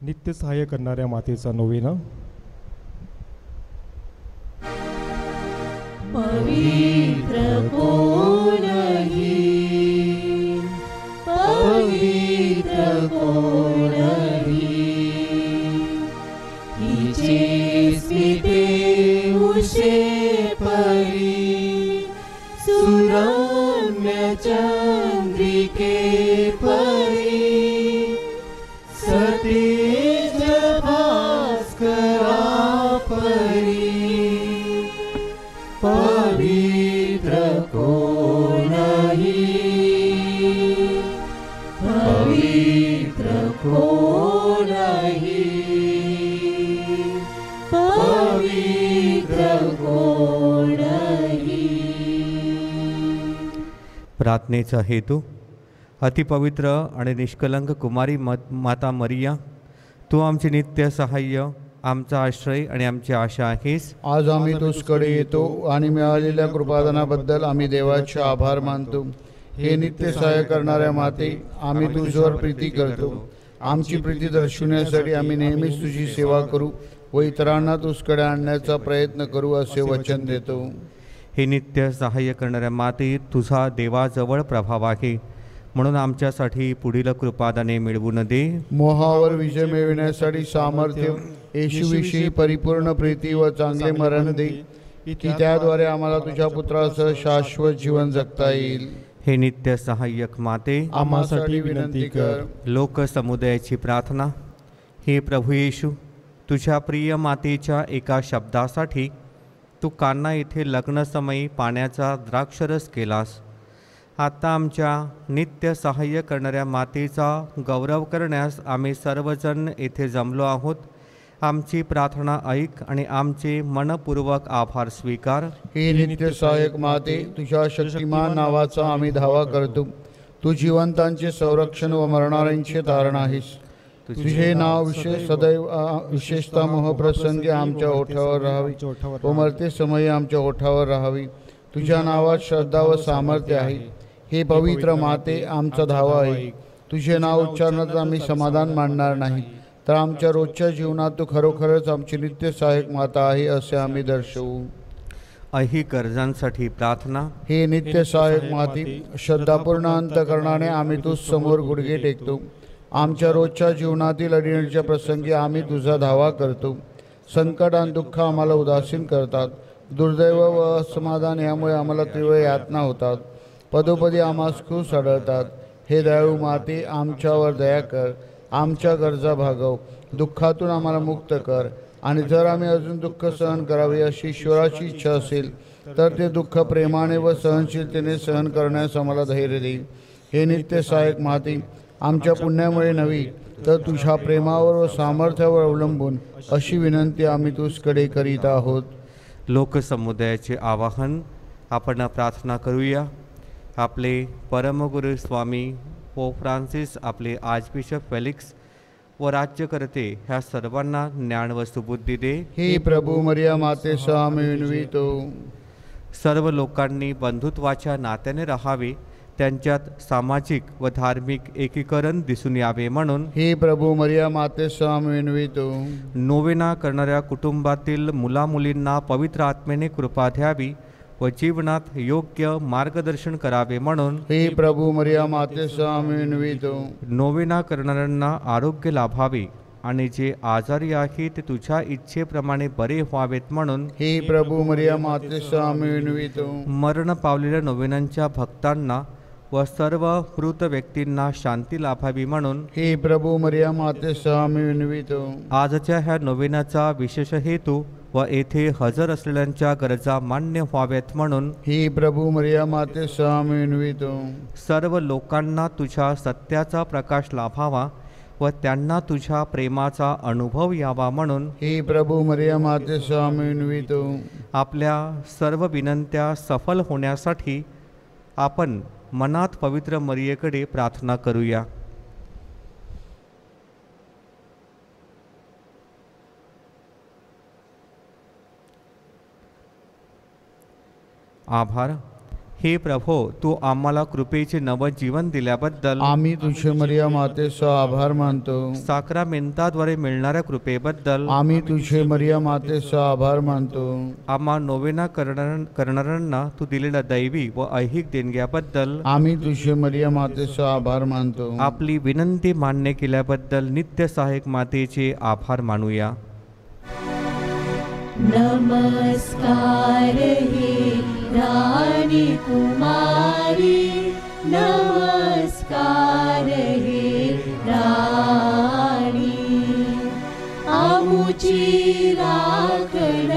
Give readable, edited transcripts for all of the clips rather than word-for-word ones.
नित्य सहाय्य करणाऱ्या मातेचा नोवेना. पवित्र कोणही, पवित्र कोणही, हिचे स्मिते उषे परी, सुरम्य चंद्रिके परी, सतेज भास्करा परी, पवित्र कोणही, पवित्र कोणही, पवित्र कोणही. प्रार्थनेचा हेतू. अतिपवित्र आणि निष्कलंक कुमारी माता मरिया, तू आमचे नित्य सहाय्य, आमचा आश्रय आणि आमची आशा आहेस. आज आम्ही तुझकडे येतो आणि मिळालेल्या कृपादानाबद्दल आम्ही देवाचे आभार मानतो. हे नित्य सहाय्य करणाऱ्या माते, आम्ही तुझ्यावर प्रीती करतो. आमची प्रीती दर्शवण्यासाठी आम्ही नेहमीच तुझी सेवा करू व इतरांना तुझकडे आणण्याचा प्रयत्न करू असे वचन देतो. हे नित्य सहाय्य करणाऱ्या माते, तुझा देवाजवळ प्रभाव आहे, म्हणून आमच्यासाठी पुढील कृपादाने मिळवून दे. मोहावर विजय मिळविण्यासाठी सामर्थ्य, येशूविषयी परिपूर्ण प्रीती व चांगले मरण दे, की त्याद्वारे आम्हाला तुझ्या पुत्रासह शाश्वत जीवन जगता येईल. हे नित्य सहाय्यक माते, आम्हासाठी विनंती कर. लोकसमुदायाची प्रार्थना. हे प्रभू येशू, तुझ्या प्रिय मातेच्या एका शब्दासाठी तू कान्हा येथे लग्नसमयी पाण्याचा द्राक्षरस केलास. आता आमच्या नित्य सहाय्य करणाऱ्या मातेचा गौरव करण्यास आम्ही सर्वजण येथे जमलो आहोत. आमची प्रार्थना ऐक आणि आमचे मनपूर्वक आभार स्वीकार. हे नित्य सहायक माते, तुझ्या शक्तिमान नावाचा आम्ही धावा करतो. तू जिवंतांचे संरक्षण व मरणाऱ्यांचे तारण आहेस. तुझे नाव सदैव विशेषतः मोहप्रसंगी आमच्या ओठावर राहावी व मरते समयी आमच्या ओठावर राहावी. तुझ्या नावात श्रद्धा व सामर्थ्य आहे. हे पवित्र माते, आमचा धावा आहे. तुझे नाव उच्चारणात आम्ही समाधान मानणार नाही, तर आमच्या रोजच्या जीवनात तू खरोखरच आमची नित्य सहायक माता आहे असे आम्ही दर्शवू. अही गरजांसाठी प्रार्थना. हे नित्य सहायक माते, श्रद्धापूर्ण अंतकरणाने आम्ही तुझ समोर गुडघे टेकतो. आमच्या रोजच्या जीवनातील अडीअडचणीच्या प्रसंगी आम्ही तुझा धावा करतो. संकट आणि दुःख आम्हाला उदासीन करतात. दुर्दैव व असमाधान यामुळे आम्हाला तीव्र यातना होतात. पदोपदी आम्हास खूस आढळतात. हे दयाळू माते, आमच्यावर दया कर. आमच्या गरजा भागव. दुःखातून आम्हाला मुक्त कर. आणि जर आम्ही अजून दुःख सहन करावे अशी ईश्वराची इच्छा असेल तर ते दुःख प्रेमाने व सहनशीलतेने सहन करण्यास आम्हाला धैर्य दे. हे नित्य सहायक माते, आमच्या पुण्यामुळे नव्हे तर तुझ्या प्रेमावर व सामर्थ्यावर अवलंबून अशी विनंती आम्ही तुझकडे करीत आहोत. लोकसमुदायाचे आवाहन. आपण प्रार्थना करूया. आपले परमगुरू स्वामी पोप फ्रान्सिस, आपले आर्चबिशप फेलिक्स व राज्यकर्ते ह्या सर्वांना ज्ञान व सुबुद्धी दे. हे प्रभू, मरिया मातेसह आम्ही विनवितो. सर्व लोकांनी बंधुत्वाच्या नात्याने राहावे, त्यांच्यात सामाजिक व धार्मिक एकीकरण दिसून यावे म्हणून हे प्रभू, मरिया मातेसह आम्ही विनवितो. नोवेना करणाऱ्या कुटुंबातील मुलामुलींना पवित्र आत्मेने कृपा द्यावी व जीवनात योग्य मार्गदर्शन करावे म्हणून हे प्रभू, मरिया मातेसह आम्ही विनवितो. नोवेना करणाऱ्यांना आरोग्य लाभावे आणि जे आजारी आहेत ते तुझ्या इच्छेप्रमाणे बरे व्हावेत म्हणून हे प्रभू, मरिया मातेसह आम्ही विनवितो. मरण पावलेल्या नोवेनांच्या भक्तांना व सर्व मृत व्यक्तींना शांती लाभावी म्हणून हे प्रभू, मरिया मातेसह आम्ही विनवितो. आजच्या ह्या नोवेनाचा विशेष हेतू व येथे हजर असलेल्यांच्या गरजा मान्य व्हाव्यात म्हणून हे प्रभू, मरिया मातेसह आम्ही विनवितो. सर्व लोकांना तुझ्या सत्याचा प्रकाश लाभावा व त्यांना तुझ्या प्रेमाचा अनुभव यावा म्हणून हे प्रभू, मरिया मातेसह आम्ही विनवितो. आपल्या सर्व विनंत्या सफल होण्यासाठी आपण मनात पवित्र मरियेकडे प्रार्थना करूया. आभार. हे प्रभो, तू आम्हाला कृपेचे नवजीवन दिल्याबद्दल आम्ही तुझे मरिया मातेचा आभार मानतो. साक्रामेंताद्वारे मिळणाऱ्या कृपेबद्दल आम्ही तुझे मरिया मातेचा आभार मानतो. आम्हा नोवेना करणाऱ्यांना तू दिलेल्या दैवी व ऐहिक देणग्याबद्दल आम्ही तुझे मरिया मातेचा आभार मानतो. आपली विनंती मान्य केल्याबद्दल नित्य सहायक मातेचे आभार मानूया. नमस्कार हे राणी कुमारी, नमस्कार हे राणी. आमुची राखण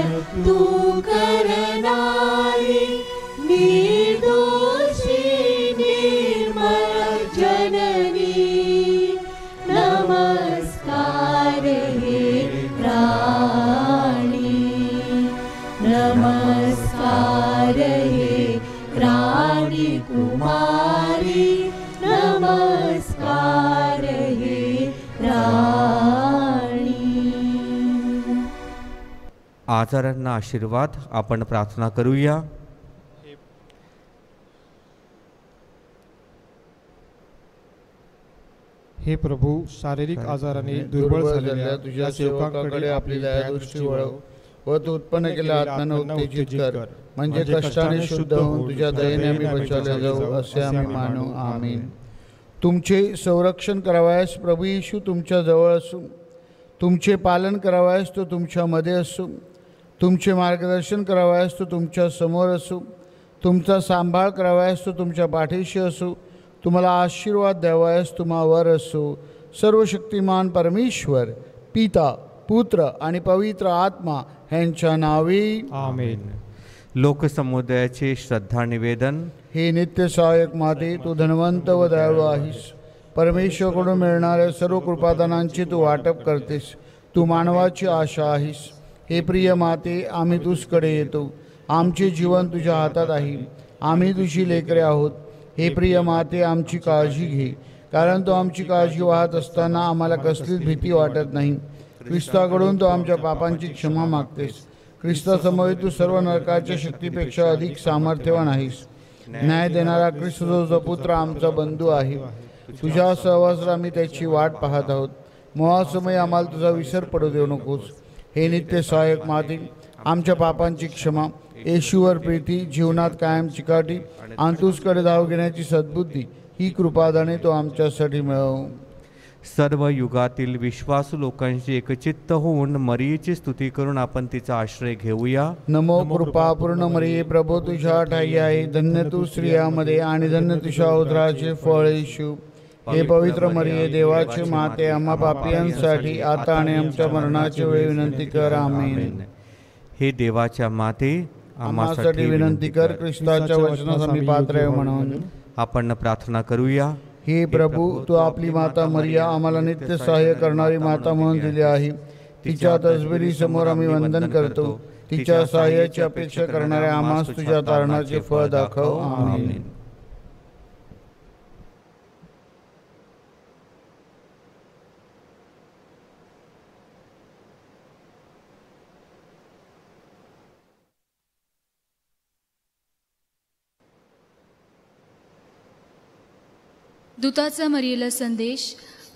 तू करणारी, निर्दोषी निर्मळ जननी. नमस्कार हे राणी, नमस्कार हे राणी कुमारी, नमस्कार हे राणी. आजारांना आशीर्वाद. आपण प्रार्थना करूया. हे प्रभू, शारीरिक आजाराने दुर्बळ झालेल्या तुझ्या सेवकांकडे आपली दयादृष्टी वळव व तू उत्पन्न केलेल्या आत्म्यांना उत्तेजित कर, म्हणजे कष्टाने शुद्ध होऊन तुझ्या दयेने आम्ही बचावले जाऊ, असे आम्ही मानू. आमीन. तुमचे संरक्षण करावयास प्रभू येशू तुमच्या जवळ असू, तुमचे पालन करावयास तो तुमच्यामध्ये असू, तुमचे मार्गदर्शन करावयास तो तुमच्या समोर असू, तुमचा सांभाळ करावयास तो तुमच्या पाठीशी असू, तुम्हाला आशीर्वाद द्यावयास तुम्हावर असो. सर्वशक्तिमान परमेश्वर पिता, पुत्र आणि पवित्र आत्मा यांच्या नावे आमेन. लोकसमुदायाचे श्रद्धा निवेदन. हे नित्य सहायक माते, तू धनवंत व दयाळू आहेस. परमेश्वराकडून मिळणाऱ्या सर्व कृपादानांची तू वाटप करतेस. तू मानवाची आशा आहेस. हे प्रिय माते, आम्ही तुझकडे येतो. आमचे जीवन तुझ्या हातात आहे. आम्ही तुझी लेकरे आहोत. हे प्रिय माते, आमची काळजी घे, कारण तो आमची काळजी वाहत असताना आम्हाला कसलीच भीती वाटत नाही. ख्रिस्ताकडून तो आमच्या पापांची क्षमा मागतेस. ख्रिस्तासमोर तू सर्व नरकाच्या शक्तीपेक्षा अधिक सामर्थ्यवान आहेस. न्याय देणारा ख्रिस्त जो पुत्र आमचा बंधू आहे, तुझ्या सहवासात आम्ही त्याची वाट पाहत आहोत. मोहासमयी आम्हाला तुझा विसर पडू देऊ नकोस. हे नित्य सहायक माते, आमच्या पापांची क्षमा, येशूवर प्रीती, जीवनात कायम चिकाटी आणि तुझकडे धाव घेण्याची सद्बुद्धी ही कृपादाने तो आमच्यासाठी मिळव. सर्व युगातील विश्वासू लोकांशी एकचित्त होऊन मरियेची स्तुती करून आपण तिचा आश्रय घेऊया. नमो कृपा पूर्ण मरिये, प्रभू तुझ्या ठाई आहे. धन्य तू स्त्रियामध्ये आणि धन्य तुझ्या उदराचे फळ येशू. हे पवित्र मरिये, देवाचे माते, आम्हा पापियांसाठी आता आणि आमच्या मरणाच्या वेळी विनंती कर. आमेन. हे देवाच्या माते, आम्हासाठी विनंती कर. ख्रिस्ताच्या वचनास आम्ही पात्र आहे म्हणून आपण प्रार्थना करूया. हे प्रभू, तू आपली माता मरिया आम्हाला नित्य सहाय्य करणारी माता म्हणून दिली आहे. तिच्या तसबिरी समोर आम्ही वंदन करतो. तिच्या सहाय्याची अपेक्षा करणाऱ्या आम्हास तुझ्या तारणाचे फळ दाखव. आमेन. दूताचा मरियेला संदेश.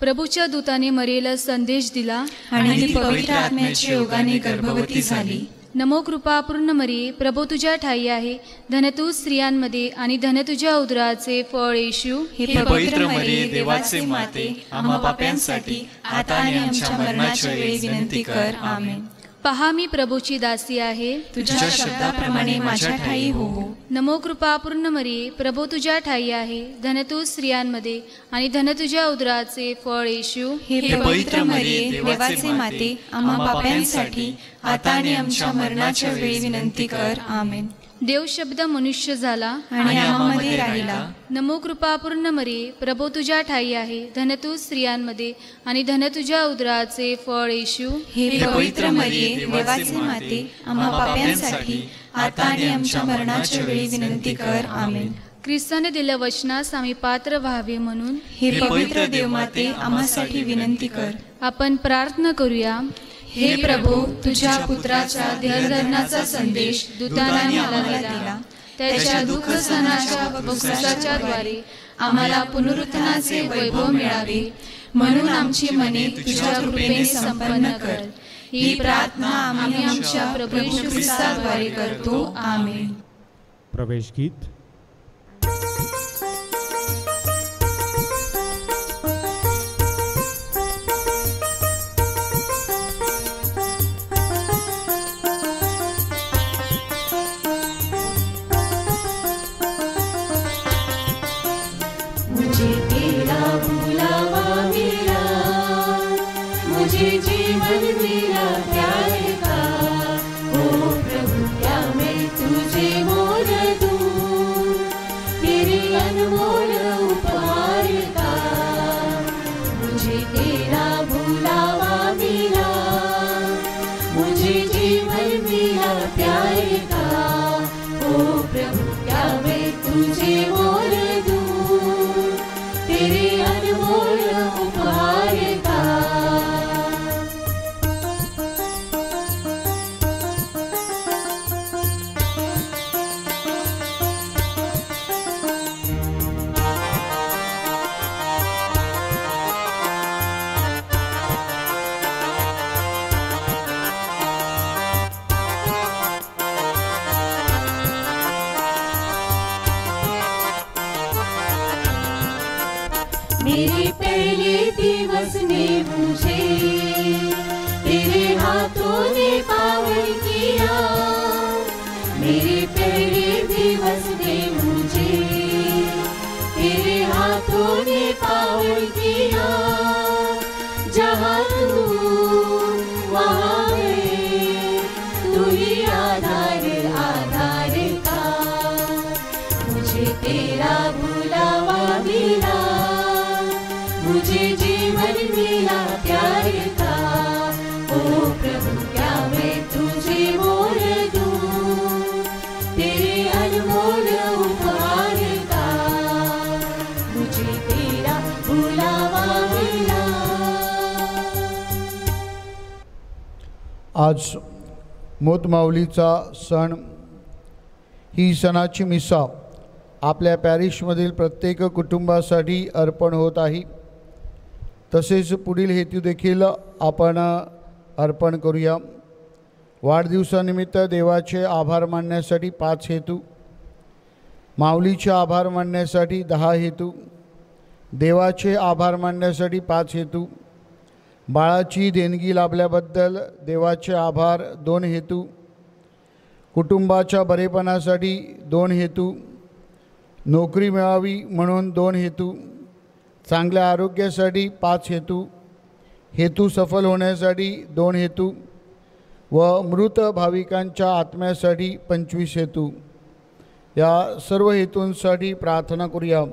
प्रभूच्या दूताने मरियेला संदेश दिला आणि ती पवित्र आत्म्याच्या योगाने गर्भवती झाली. नमो कृपापूर्ण मरिये, प्रभू तुझ्या ठाई आहे. धन तू स्त्रियांमध्ये आणि धन तुझ्या उदराचे फळ येशू. हे पवित्र मरिये, देवाचे माते, आम्हा पाप्यांसाठी आता आणि आमच्या मरणाच्या वेळी विनंती कर. आमेन. पहा, मी प्रभूची दासी आहे. तुझ्या शब्दाप्रमाणे माझ्या ठाई हो. नमो कृपापूर्ण मरिये, प्रभू तुझ्या ठाई आहे. धन तू स्त्रियांमध्ये आणि धन तुझ्या उदराचे फळ येशू. हे पवित्र मरिये, देवाचे माते, आम्हा पाप्यांसाठी आता आणि आमच्या मरणाच्या वेळी विनंती कर. आमेन. देव शब्द मनुष्य झाला आणि आम्हामध्ये राहिला. नमो कृपापूर्ण मरिये, प्रभू तुझ्या ठाई आहे. धन तू स्त्रियांमध्ये आणि धन तुझ्या उदराचे फळ येशू. हे पवित्र मरिये, देवाचे माते, आम्हा पाप्यांसाठी आता आणि आमच्या मरणाच्या वेळी विनंती कर. आमेन. ख्रिस्ताने दिल्या वचनास आम्ही पात्र व्हावे म्हणून हे पवित्र देवमाते, आम्हासाठी विनंती कर. आपण प्रार्थना करूया. हे प्रभू, तुझ्या पुत्राच्या देहधर्माचा संदेश दूताने आम्हाला दिला. त्याच्या दुःख सहनाच्या व क्रूसाच्या द्वारे आम्हाला पुनरुत्थानाचे वैभव मिळावे, म्हणून आमची मने तुझ्या कृपेने संपन्न कर. ही प्रार्थना आम्ही आमच्या प्रभू येशू ख्रिस्ताद्वारे करतो. आमेन. प्रवेश गीत. मुझे तेरा बुलावा मिला, मुझे जीवन मिला प्यार का. ओ प्रभु क्या मैं तुझे मोल दूं, तेरे अनमोल उपहार का. मुझे तेरा बुलावा मिला, मुझे जीवन मिला प्यार का. ओ प्रभु क्या मैं तुझे मोल दूं, तेरे अनमोल उपहार का. मेरे पहले दिवस में मुझे तेरे हाथों ने पावन किया. मेरे पहले दिवस में मुझे तेरे हाथों ने पावन किया. जहाँ तू वहाँ मैं, तू ही आधार आधार का. मुझे तेरा बुलावा मिला, मुझे जीवन मिला प्यार का. ओ प्रभु क्या मैं तुझे मोल दूं, तेरे अनमोल उपहार का. मुझे तेरा बुलावा मिला. आज मोतमाऊलीचा सण. ही सणाची मिसा आपल्या पॅरिशमधील प्रत्येक कुटुंबासाठी अर्पण होत आहे. तसेच पुढील हेतू देखील आपण अर्पण करूया. वाढदिवसानिमित्त देवाचे आभार मानण्यासाठी 5 हेतू, माऊलीचे आभार मानण्यासाठी 10 हेतू, देवाचे आभार मानण्यासाठी 5 हेतू, बाळाची देणगी लाभल्याबद्दल देवाचे आभार 2 हेतू, कुटुंबाच्या बरेपणासाठी 2 हेतू, नोकरी मिळावी म्हणून 2 हेतू, चांगल्या आरोग्यासाठी 5 हेतू, हेतू सफल होण्यासाठी 2 हेतू व मृत भाविकांच्या आत्म्यासाठी 25 हेतू. या सर्व हेतूंसाठी प्रार्थना करूया.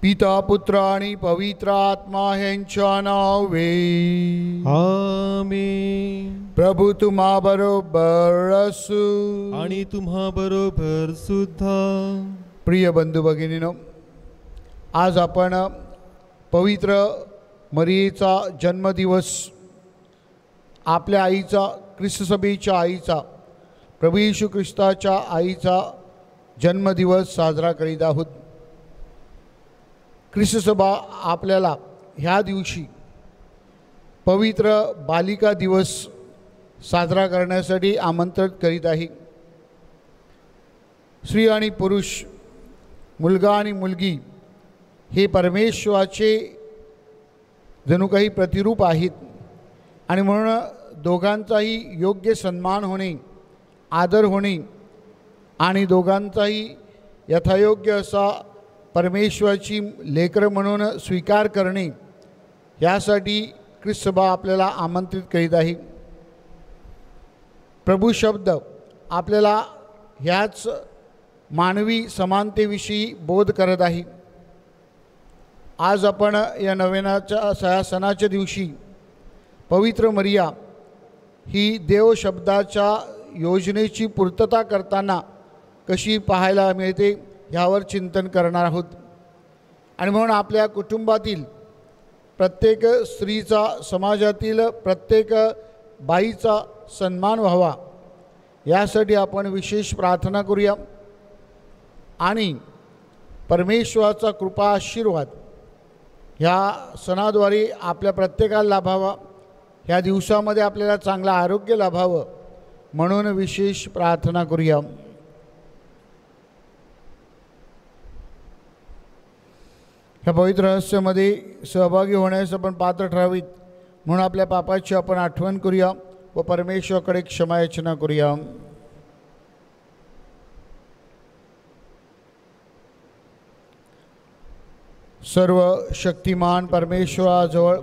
पिता पुत्र आणि पवित्र आत्मा ह्यांच्या नावे. आमेन. प्रभू तुम्हा बरोबर असू आणि तुम्हा बरोबर सुद्धा. प्रिय बंधू भगिनीनो, आज आपण पवित्र मरियेचा जन्मदिवस, आपल्या आईचा, ख्रिस्त सभेच्या आईचा, प्रभू येशू ख्रिस्ताच्या आईचा जन्मदिवस साजरा करीत आहोत. ख्रिस्त सभा आपल्याला ह्या दिवशी पवित्र बालिका दिवस साजरा करण्यासाठी आमंत्रित करीत आहे. स्त्री आणि पुरुष, मुलगा आणि मुलगी हे परमेश्वराचे जणू काही प्रतिरूप आहेत आणि म्हणून दोघांचाही योग्य सन्मान होणे, आदर होणे आणि दोघांचाही यथायोग्य असा परमेश्वराची लेकरं म्हणून स्वीकार करणे, यासाठी ख्रिस्त सभा आपल्याला आमंत्रित करीत आहे. प्रभू शब्द आपल्याला ह्याच मानवी समानतेविषयी बोध करत आहे. आज आपण या नवेनाच्या सणाच्या दिवशी पवित्र मरिया ही देव शब्दाच्या योजनेची पूर्तता करताना कशी पाहायला मिळते ह्यावर चिंतन करणार आहोत. आणि म्हणून आपल्या कुटुंबातील प्रत्येक स्त्रीचा, समाजातील प्रत्येक बाईचा सन्मान व्हावा यासाठी आपण विशेष प्रार्थना करूया आणि परमेश्वराचा कृपा आशीर्वाद ह्या सणाद्वारे आपल्या प्रत्येकाला लाभावा, ह्या दिवसामध्ये आपल्याला चांगलं आरोग्य लाभावं म्हणून विशेष प्रार्थना करूया. ह्या पवित्र रहस्यामध्ये सहभागी होण्यास आपण पात्र ठरावीत म्हणून आपल्या पापाची आपण आठवण करूया व परमेश्वराकडे क्षमायाचना करूया. सर्व शक्तिमान परमेश्वराजवळ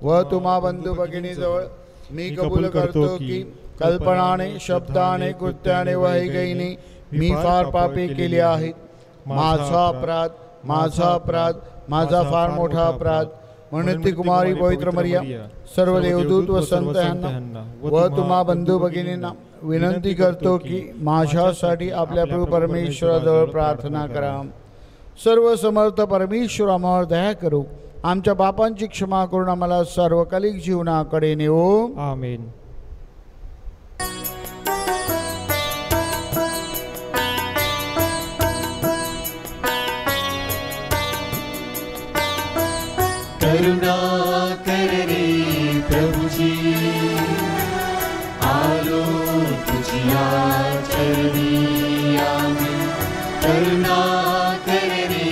व तुम्हा बंधू भगिनीजवळ मी कबूल करतो की कल्पनाने, शब्दाने, कृत्याने व ऐगईने मी फार पापे केली आहेत. माझा अपराध, माझा अपराध, माझा फार मोठा अपराध. म्हणून ती कुमारी पवित्र मरिया, सर्व देवदूत व संत यांना व तुम्हा बंधू भगिनींना विनंती करतो की माझ्यासाठी आपल्या प्रभू परमेश्वराजवळ प्रार्थना करा. सर्व समर्थ परमेश्वर आम्हावर दया करू, आमच्या पापांची क्षमा करून आम्हाला सार्वकालिक जीवनाकडे नेओ. आमेन. करुणा कर रे प्रभुजी, आलो तुझिया चरणी आम्ही. करुणा कर रे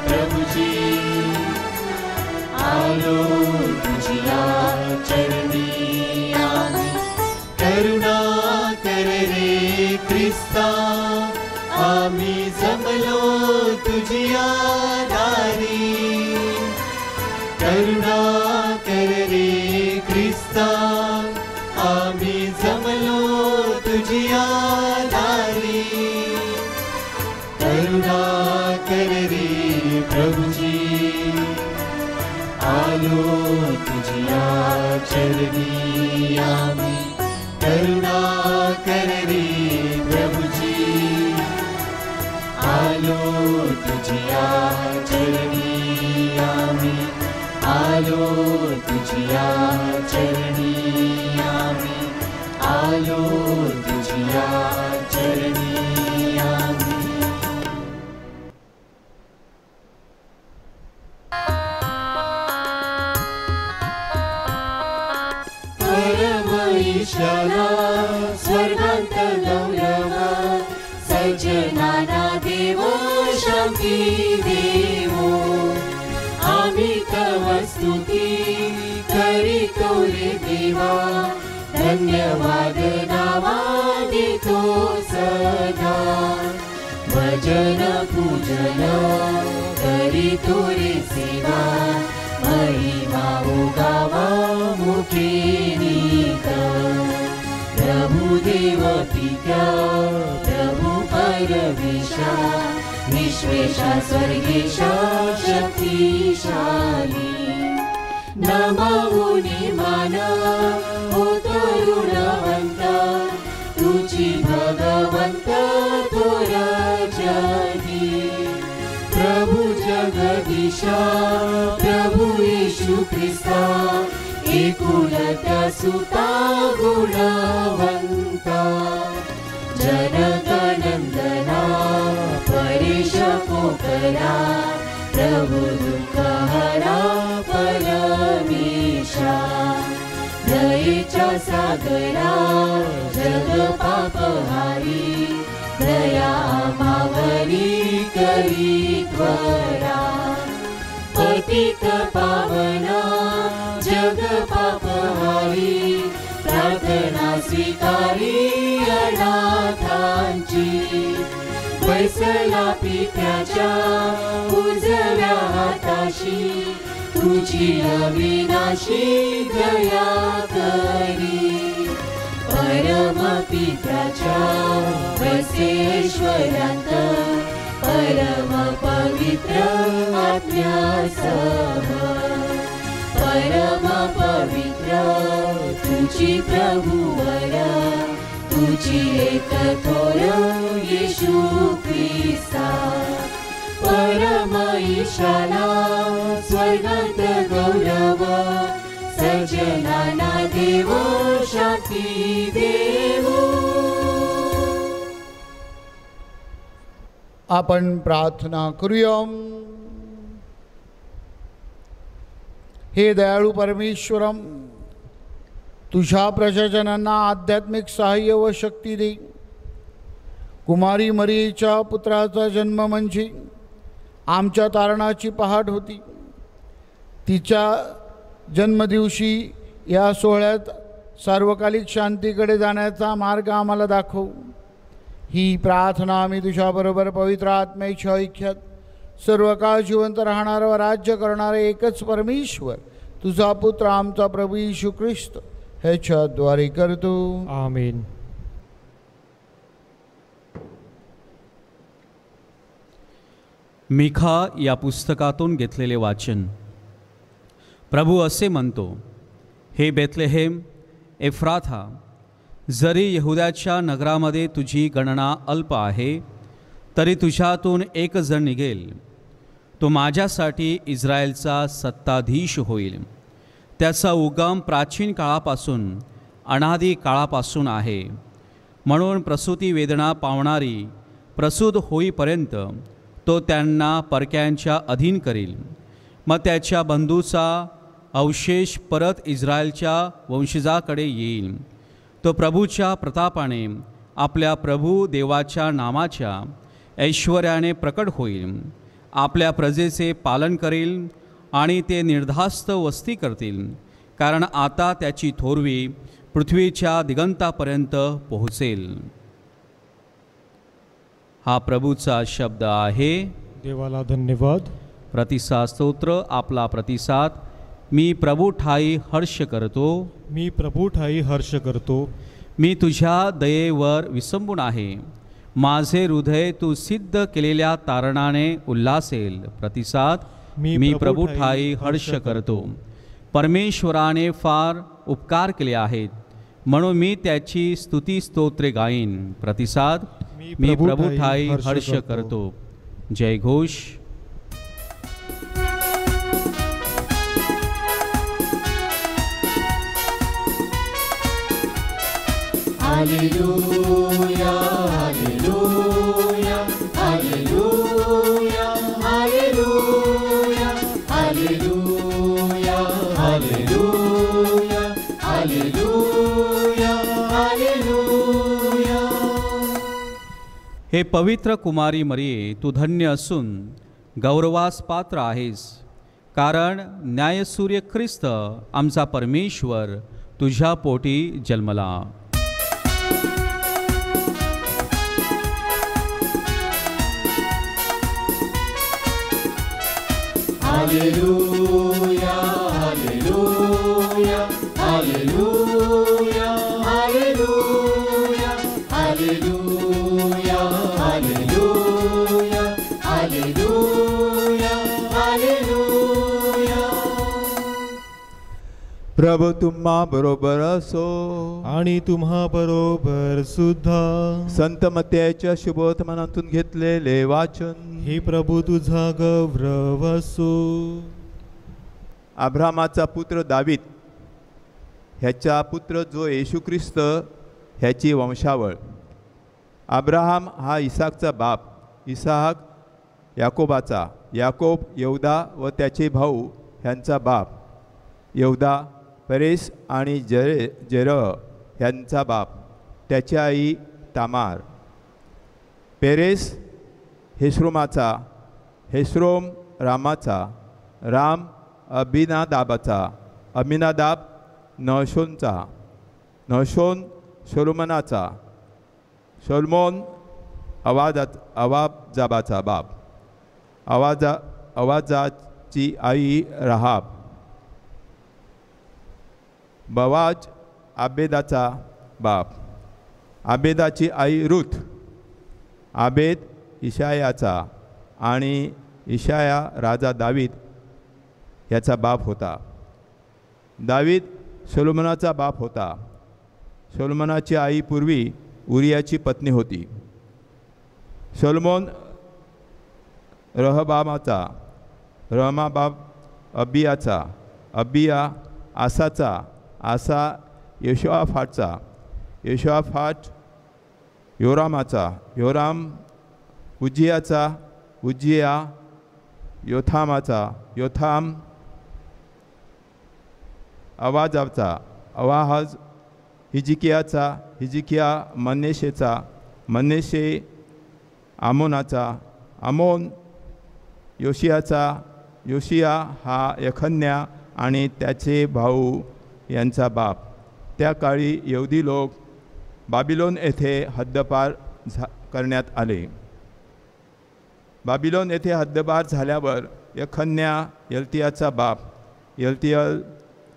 प्रभुजी, आलो तुझिया चरणी आम्ही. करुणा कर रे ख्रिस्ता, आम्ही जमलो तुझिया दारी. करुणा कर रे ख्रिस्ता, आम्ही जमलो तुझिया दारी. करुणा कर रे प्रभुजी, आलो तुझिया चरणी आम्ही. करुणा कर रे प्रभुजी, आलो तुझिया चरणी आम्ही. आलो तुझिया चरणी आम्ही. आलो तुझिया चरणी आम्ही. परम ईशाना स्वर्गांत गौरव, सज्जनाना देव शांती देवो. आम्ही तव स्तुती करीतो रे देवा, धन्यवाद नावा देतो सदा. भजन पूजन करीतो रे सेवा, महिमा गावा मुखे नीत. प्रभु देव पिता, प्रभु परमेशा, विश्वेशा स्वर्गेशा शक्तिशाली. नमऊनी मान होतो ऋणवंत, तुझी भगवंत थोर जगी. प्रभु जगदीशा, प्रभु येशू ख्रिस्ता, एकुलता सुता गुणवंता. जनकनंदना परेश पोकरा, प्रभु दुःख हरा परमेशा. दयेच्या सागरा जग पापहारी, दया आम्हावरी करी त्वरा. पतित पावना जग पापहारी, प्रार्थना स्वीकारी अनाथांची. बैसला पित्याच्या उजव्या हाताशी, तुझी अविनाशी दया करी. परम पित्याच्या वसेश्वरांत, परम पवित्र आत्म्यासह. परम पवित्र तुझी प्रभुवर, तुझी एक थोर येशू ख्रिस्ता. परम ईशाना स्वर्गांत गौरव, स्तुती देवो. आपण प्रार्थना करूया. हे दयाळू परमेश्वरम, तुझ्या प्रजाजनांना आध्यात्मिक सहाय्य व शक्ती दे. कुमारी मरियेच्या पुत्राचा जन्म म्हणजे आमच्या तारणाची पहाट होती. तिच्या जन्मदिवशी या सोहळ्यात सार्वकालिक शांतीकडे जाण्याचा मार्ग आम्हाला दाखव. ही प्रार्थना आम्ही तुझ्याबरोबर पवित्र आत्म्याच्या ऐक्यात सर्व काळ जिवंत राहणारा व राज्य करणारा एकच परमेश्वर तुझा पुत्र आमचा प्रभू येशू ख्रिस्त ह्याच्याद्वारे करतो. आमेन. मिखा या पुस्तकातून घेतलेले वाचन. प्रभू असे म्हणतो, हे बेथलेहेम एफ्राथा, जरी यहुद्याच्या नगरामध्ये तुझी गणना अल्प आहे, तरी तुझ्यातून एक जण निघेल. तो माझ्यासाठी इस्रायलचा सत्ताधीश होईल. त्याचा उगम प्राचीन काळापासून अनादी काळापासून आहे. म्हणून प्रसूती वेदना पावणारी प्रसूत होईपर्यंत तो त्यांना परक्यांच्या अधीन करील. मग त्याच्या बंधूचा अवशेष परत इस्रायलच्या वंशजाकडे येईल. तो प्रभूच्या प्रतापाने आपल्या प्रभू देवाच्या नामाच्या ऐश्वर्याने प्रकट होईल. आपल्या प्रजेचे पालन करील आणि ते निर्धास्त वस्ती करतील, कारण आता त्याची थोरवी पृथ्वीच्या दिगंतापर्यंत पोहोचेल. हा प्रभूचा शब्द आहे. देवाला धन्यवाद. प्रतिसाद स्तोत्र. आपला प्रतिसाद. मी प्रभू ठाई हर्ष करतो. मी प्रभू ठाई हर्ष करतो. मी तुझ्या दयेवर विसंबून आहे. माझे हृदय तू सिद्ध केलेल्या तारणाने उल्हासेल. प्रतिसाद. मी प्रभू ठाई हर्ष करतो. परमेश्वराने फार उपकार केले आहेत, म्हणून मी त्याची स्तुती स्तोत्रे गाईन. प्रतिसाद. मी प्रभू ठाई हर्ष करतो. जय घोष. हालेलुया हालेलुया हालेलुया हालेलुया हालेलुया हालेलुया हालेलुया हालेलुया. हे पवित्र कुमारी मरिये, तू धन्य असून गौरवास पात्र आहेस, कारण न्यायसूर्य ख्रिस्त आमचा परमेश्वर तुझ्या पोटी जन्मला. हालेलुया हालेलुया हालेलुया हालेलुया हालेलुया हालेलुया हालेलुया हालेलुया. प्रभू तुम्हा बरोबर असो आणि तुम्हा बरोबर सुद्धा. संत मत्याच्या शुभवर्तमानातून घेतलेले वाचन. हे प्रभू तुझा गौरव असो. अब्रामाचा पुत्र दावीद ह्याचा पुत्र जो येशू ख्रिस्त ह्याची वंशावळ. अब्राहम हा इसाकचा बाप, इसाक याकोबाचा, याकोब यहूदा व त्याचे भाऊ ह्यांचा बाप, यहूदा परेस आणि जेरह ह्यांचा बाप, त्याची आई तामार. पेरेस हेस्रोमाचा, हेस्रोम रामाचा, राम अबिनादाबाचा, अमिनादाब नहशोनचा, नहशोन सोलोमनाचा, सोलमोन अवाजाबाचा बाप, अवाजाची आई राहाब. बवाज आबेदाचा बाप, आबेदाची आई रुथ. आबेद इशायाचा आणि इशाया राजा दावीद याचा बाप होता. दावीद सोलोमनाचा बाप होता. सोलोमनाची आई पूर्वी उरियाची पत्नी होती. सोलोमोन रहबामाचा, रहमाबाब अबियाचा, अबिया आसाचा, आसा यशोआफाटचा, यशोआफाट योरामाचा, योराम उज्जियाचा, उज्जिया योथामाचा, योथाम आवाजाचा, आवाज हिजिकियाचा, हिजिकिया मनेशेचा, मनेशे आमोनाचा, आमोन योशियाचा, योशिया हा यखन्या आणि त्याचे भाऊ यांचा बाप. त्या काळी यहुदी लोक बाबिलोन येथे हद्दपार करण्यात आले. बाबिलोन येथे हद्दपार झाल्यावर यखन्या यल्तियाचा बाप, यल्तियल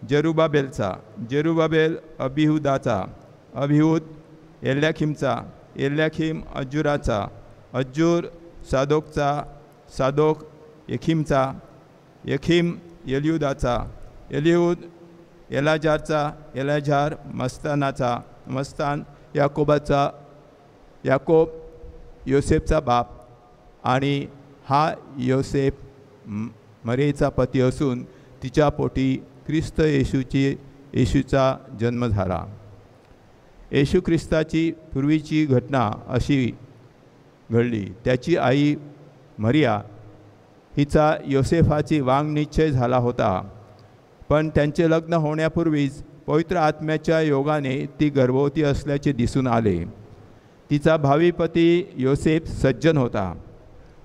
जरुबाबेलचा, जरुबाबेल अबिहुदाचा, अबिहुद एल्याखिमचा, एल्याखिम अज्जुराचा, अज्जूर सादोकचा, सादोक यखीमचा, यखीम एलियुदाचा, एलिहुद एलाजारचा, एलाजार मस्तानाचा, मस्तान याकोबाचा, याकोब योसेफचा बाप. आणि हा योसेफ मरेचा पती असून तिच्या पोटी ख्रिस्त येशूचा जन्म झाला. येशू ख्रिस्ताची पूर्वीची घटना अशी घडली. त्याची आई मरिया हिचा योसेफाची वांगनिश्चय झाला होता, पण त्यांचे लग्न होण्यापूर्वीच पवित्र आत्म्याच्या योगाने ती गर्भवती असल्याचे दिसून आले. तिचा भावी पती योसेफ सज्जन होता.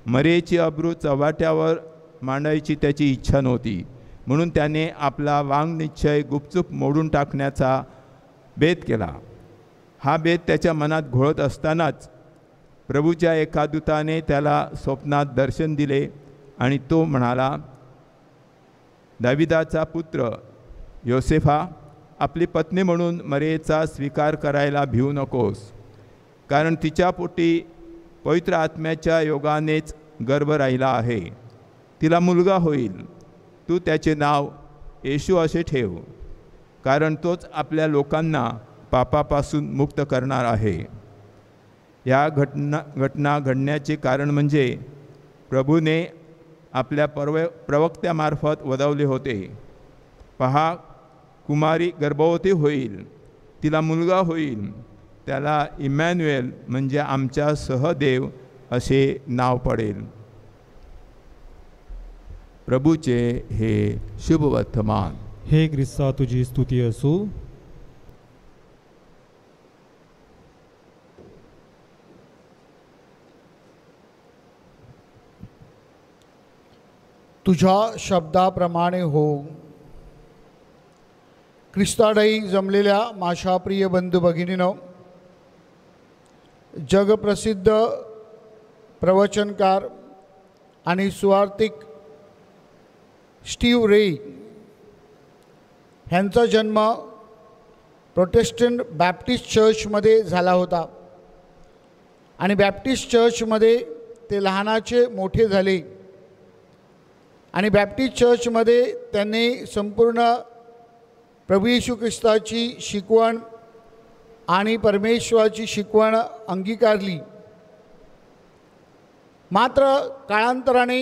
मरियेची अब्रू चव्हाट्यावर मांडायची त्याची इच्छा नव्हती, म्हणून त्याने आपला वांगनिश्चय गुपचूप मोडून टाकण्याचा बेत केला. हा बेत त्याच्या मनात घोळत असतानाच प्रभूच्या एका दूताने त्याला स्वप्नात दर्शन दिले आणि तो म्हणाला, दाविदाचा पुत्र योसेफा, आपली पत्नी म्हणून मरियेचा स्वीकार करायला भिवू नकोस, कारण तिच्या पोटी पवित्र आत्म्याच्या योगानेच गर्भ राहिला आहे. तिला मुलगा होईल. तू त्याचे नाव येशू असे ठेव, कारण तोच आपल्या लोकांना पापापासून मुक्त करणार आहे. या घटना घडण्याचे कारण म्हणजे प्रभूने आपल्या प्रवक्त्यामार्फत वदवले होते. पहा, कुमारी गर्भवती होईल, तिला मुलगा होईल, त्याला इमॅन्युएल म्हणजे आमच्या सहदेव असे नाव पडेल. प्रभूचे हे शुभवर्तमान. हे ख्रिस्ता तुझी स्तुती असो. तुझ्या शब्दाप्रमाणे हो. ख्रिस्ताडाई जमलेल्या माझ्या प्रिय बंधू भगिनीनो, जगप्रसिद्ध प्रवचनकार आणि सुवार्तिक स्टीव रे ह्यांचा जन्म प्रोटेस्टंट बॅप्टिस्ट चर्चमध्ये झाला होता आणि बॅप्टिस्ट चर्चमध्ये ते लहानाचे मोठे झाले आणि बॅप्टिस्ट चर्चमध्ये त्यांनी संपूर्ण प्रभू येशू ख्रिस्ताची शिकवण आणि परमेश्वराची शिकवण अंगीकारली. मात्र काळांतराने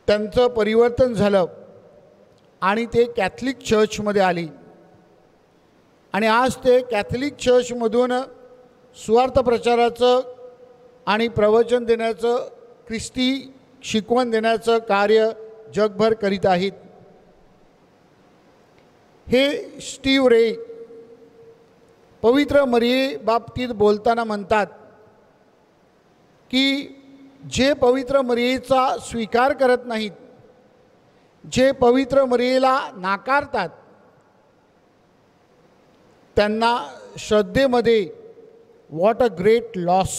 त्यांचं परिवर्तन झालं आणि ते कॅथलिक चर्चमध्ये आले आणि आज ते कॅथलिक चर्चमधून सुवार्थ प्रचाराचं आणि प्रवचन देण्याचं, ख्रिस्ती शिकवण देण्याचं कार्य जगभर करीत आहेत. हे स्टीव रे पवित्र मरिये बाबतीत बोलताना म्हणतात की जे पवित्र मरियेचा स्वीकार करत नाहीत, जे पवित्र मरियेला नाकारतात, त्यांना श्रद्धेमध्ये व्हॉट अ ग्रेट लॉस,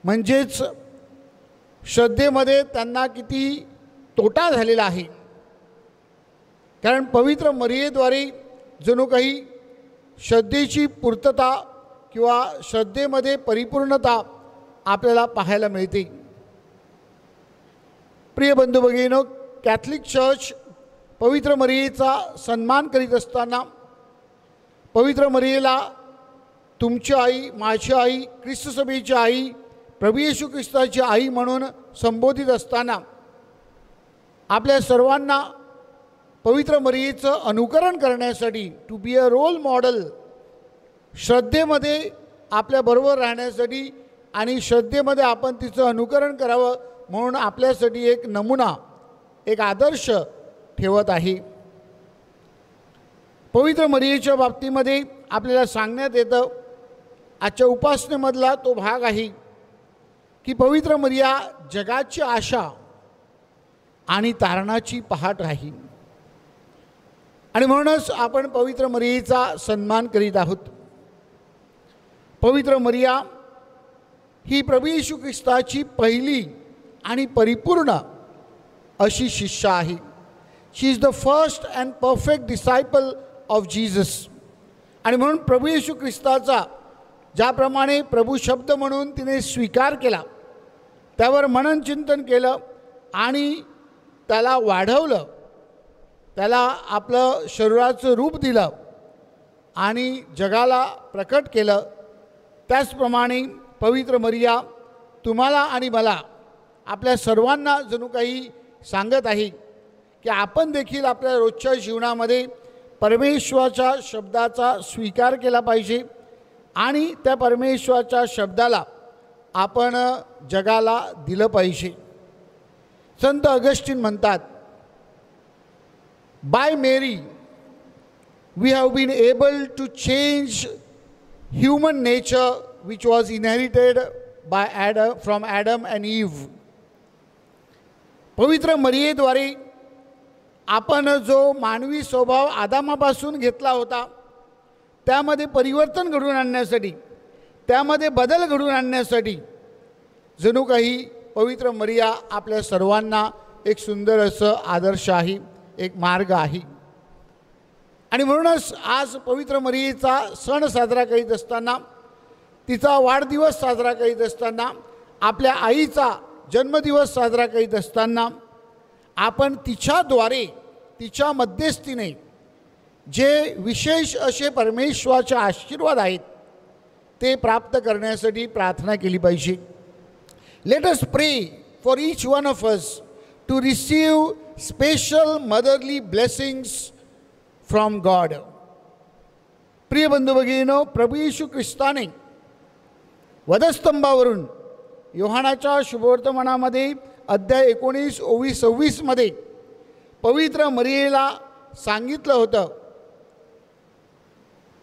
म्हणजेच श्रद्धेमध्ये त्यांना किती तोटा झालेला आहे. कारण पवित्र मरियेद्वारे जणू काही श्रद्धेची पूर्तता किंवा श्रद्धेमध्ये परिपूर्णता आपल्याला पाहायला मिळते. प्रिय बंधू भगिनींनो, कॅथलिक चर्च पवित्र मरियेचा सन्मान करीत असताना, पवित्र मरियेला तुमची आई, माझी आई, ख्रिस्त सभेची आई, प्रभू येशू ख्रिस्ताची आई म्हणून संबोधित असताना आपल्या सर्वांना पवित्र मरियेचं अनुकरण करण्यासाठी, to be a role model, श्रद्धेमध्ये आपल्याबरोबर राहण्यासाठी आणि श्रद्धेमध्ये आपण तिचं अनुकरण करावं म्हणून आपल्यासाठी एक नमुना, एक आदर्श ठेवत आहे. पवित्र मरियेच्या बाबतीमध्ये आपल्याला सांगण्यात येतं, आजच्या उपासनेमधला तो भाग आहे की पवित्र मरिया जगाची आशा आणि तारणाची पहाट आहे. आणि म्हणूनच आपण पवित्र मरियेचा सन्मान करीत आहोत. पवित्र मरिया ही प्रभू येशू ख्रिस्ताची पहिली आणि परिपूर्ण अशी शिष्या आहे. She is the first and perfect disciple of Jesus. आणि म्हणून प्रभू येशू ख्रिस्ताचा ज्याप्रमाणे प्रभू शब्द म्हणून तिने स्वीकार केला, त्यावर मनन चिंतन केलं आणि त्याला वाढवलं, त्याला आपलं शरीराचं रूप दिलं आणि जगाला प्रकट केलं, त्याचप्रमाणे पवित्र मरिया तुम्हाला आणि मला, आपल्या सर्वांना जणू काही सांगत आहे की आपण देखील आपल्या रोजच्या जीवनामध्ये परमेश्वराच्या शब्दाचा स्वीकार केला पाहिजे आणि त्या परमेश्वराच्या शब्दाला आपण जगाला दिलं पाहिजे. संत ऑगस्टीन म्हणतात, by Mary we have been able to change human nature which was inherited by from Adam and Eve. पवित्र मरियेद्वारे आपण जो मानवी स्वभाव आदामापासून घेतला होता त्यामध्ये परिवर्तन घडवून आणण्यासाठी, त्यामध्ये बदल घडवून आणण्यासाठी जणू काही पवित्र मरिया आपल्या सर्वांना एक सुंदर असं आदर्श आहे, एक मार्ग आहे. आणि म्हणूनच आज पवित्र मरियेचा सण साजरा करीत असताना, तिचा वाढदिवस साजरा करीत असताना, आपल्या आईचा जन्मदिवस साजरा करीत असताना आपण तिच्याद्वारे, तिच्या मध्यस्थीने जे विशेष असे परमेश्वराचे आशीर्वाद आहेत ते प्राप्त करण्यासाठी प्रार्थना केली पाहिजे. Let us pray for each one of us to receive special motherly blessings from God. प्रिय बंधू भगिनींनो, प्रभू येशू ख्रिस्ताने वधस्तंभावरून योहानाच्या शुभवर्तमानामध्ये अध्याय 19 ओवी 26 मध्ये पवित्र मरियेला सांगितलं होतं,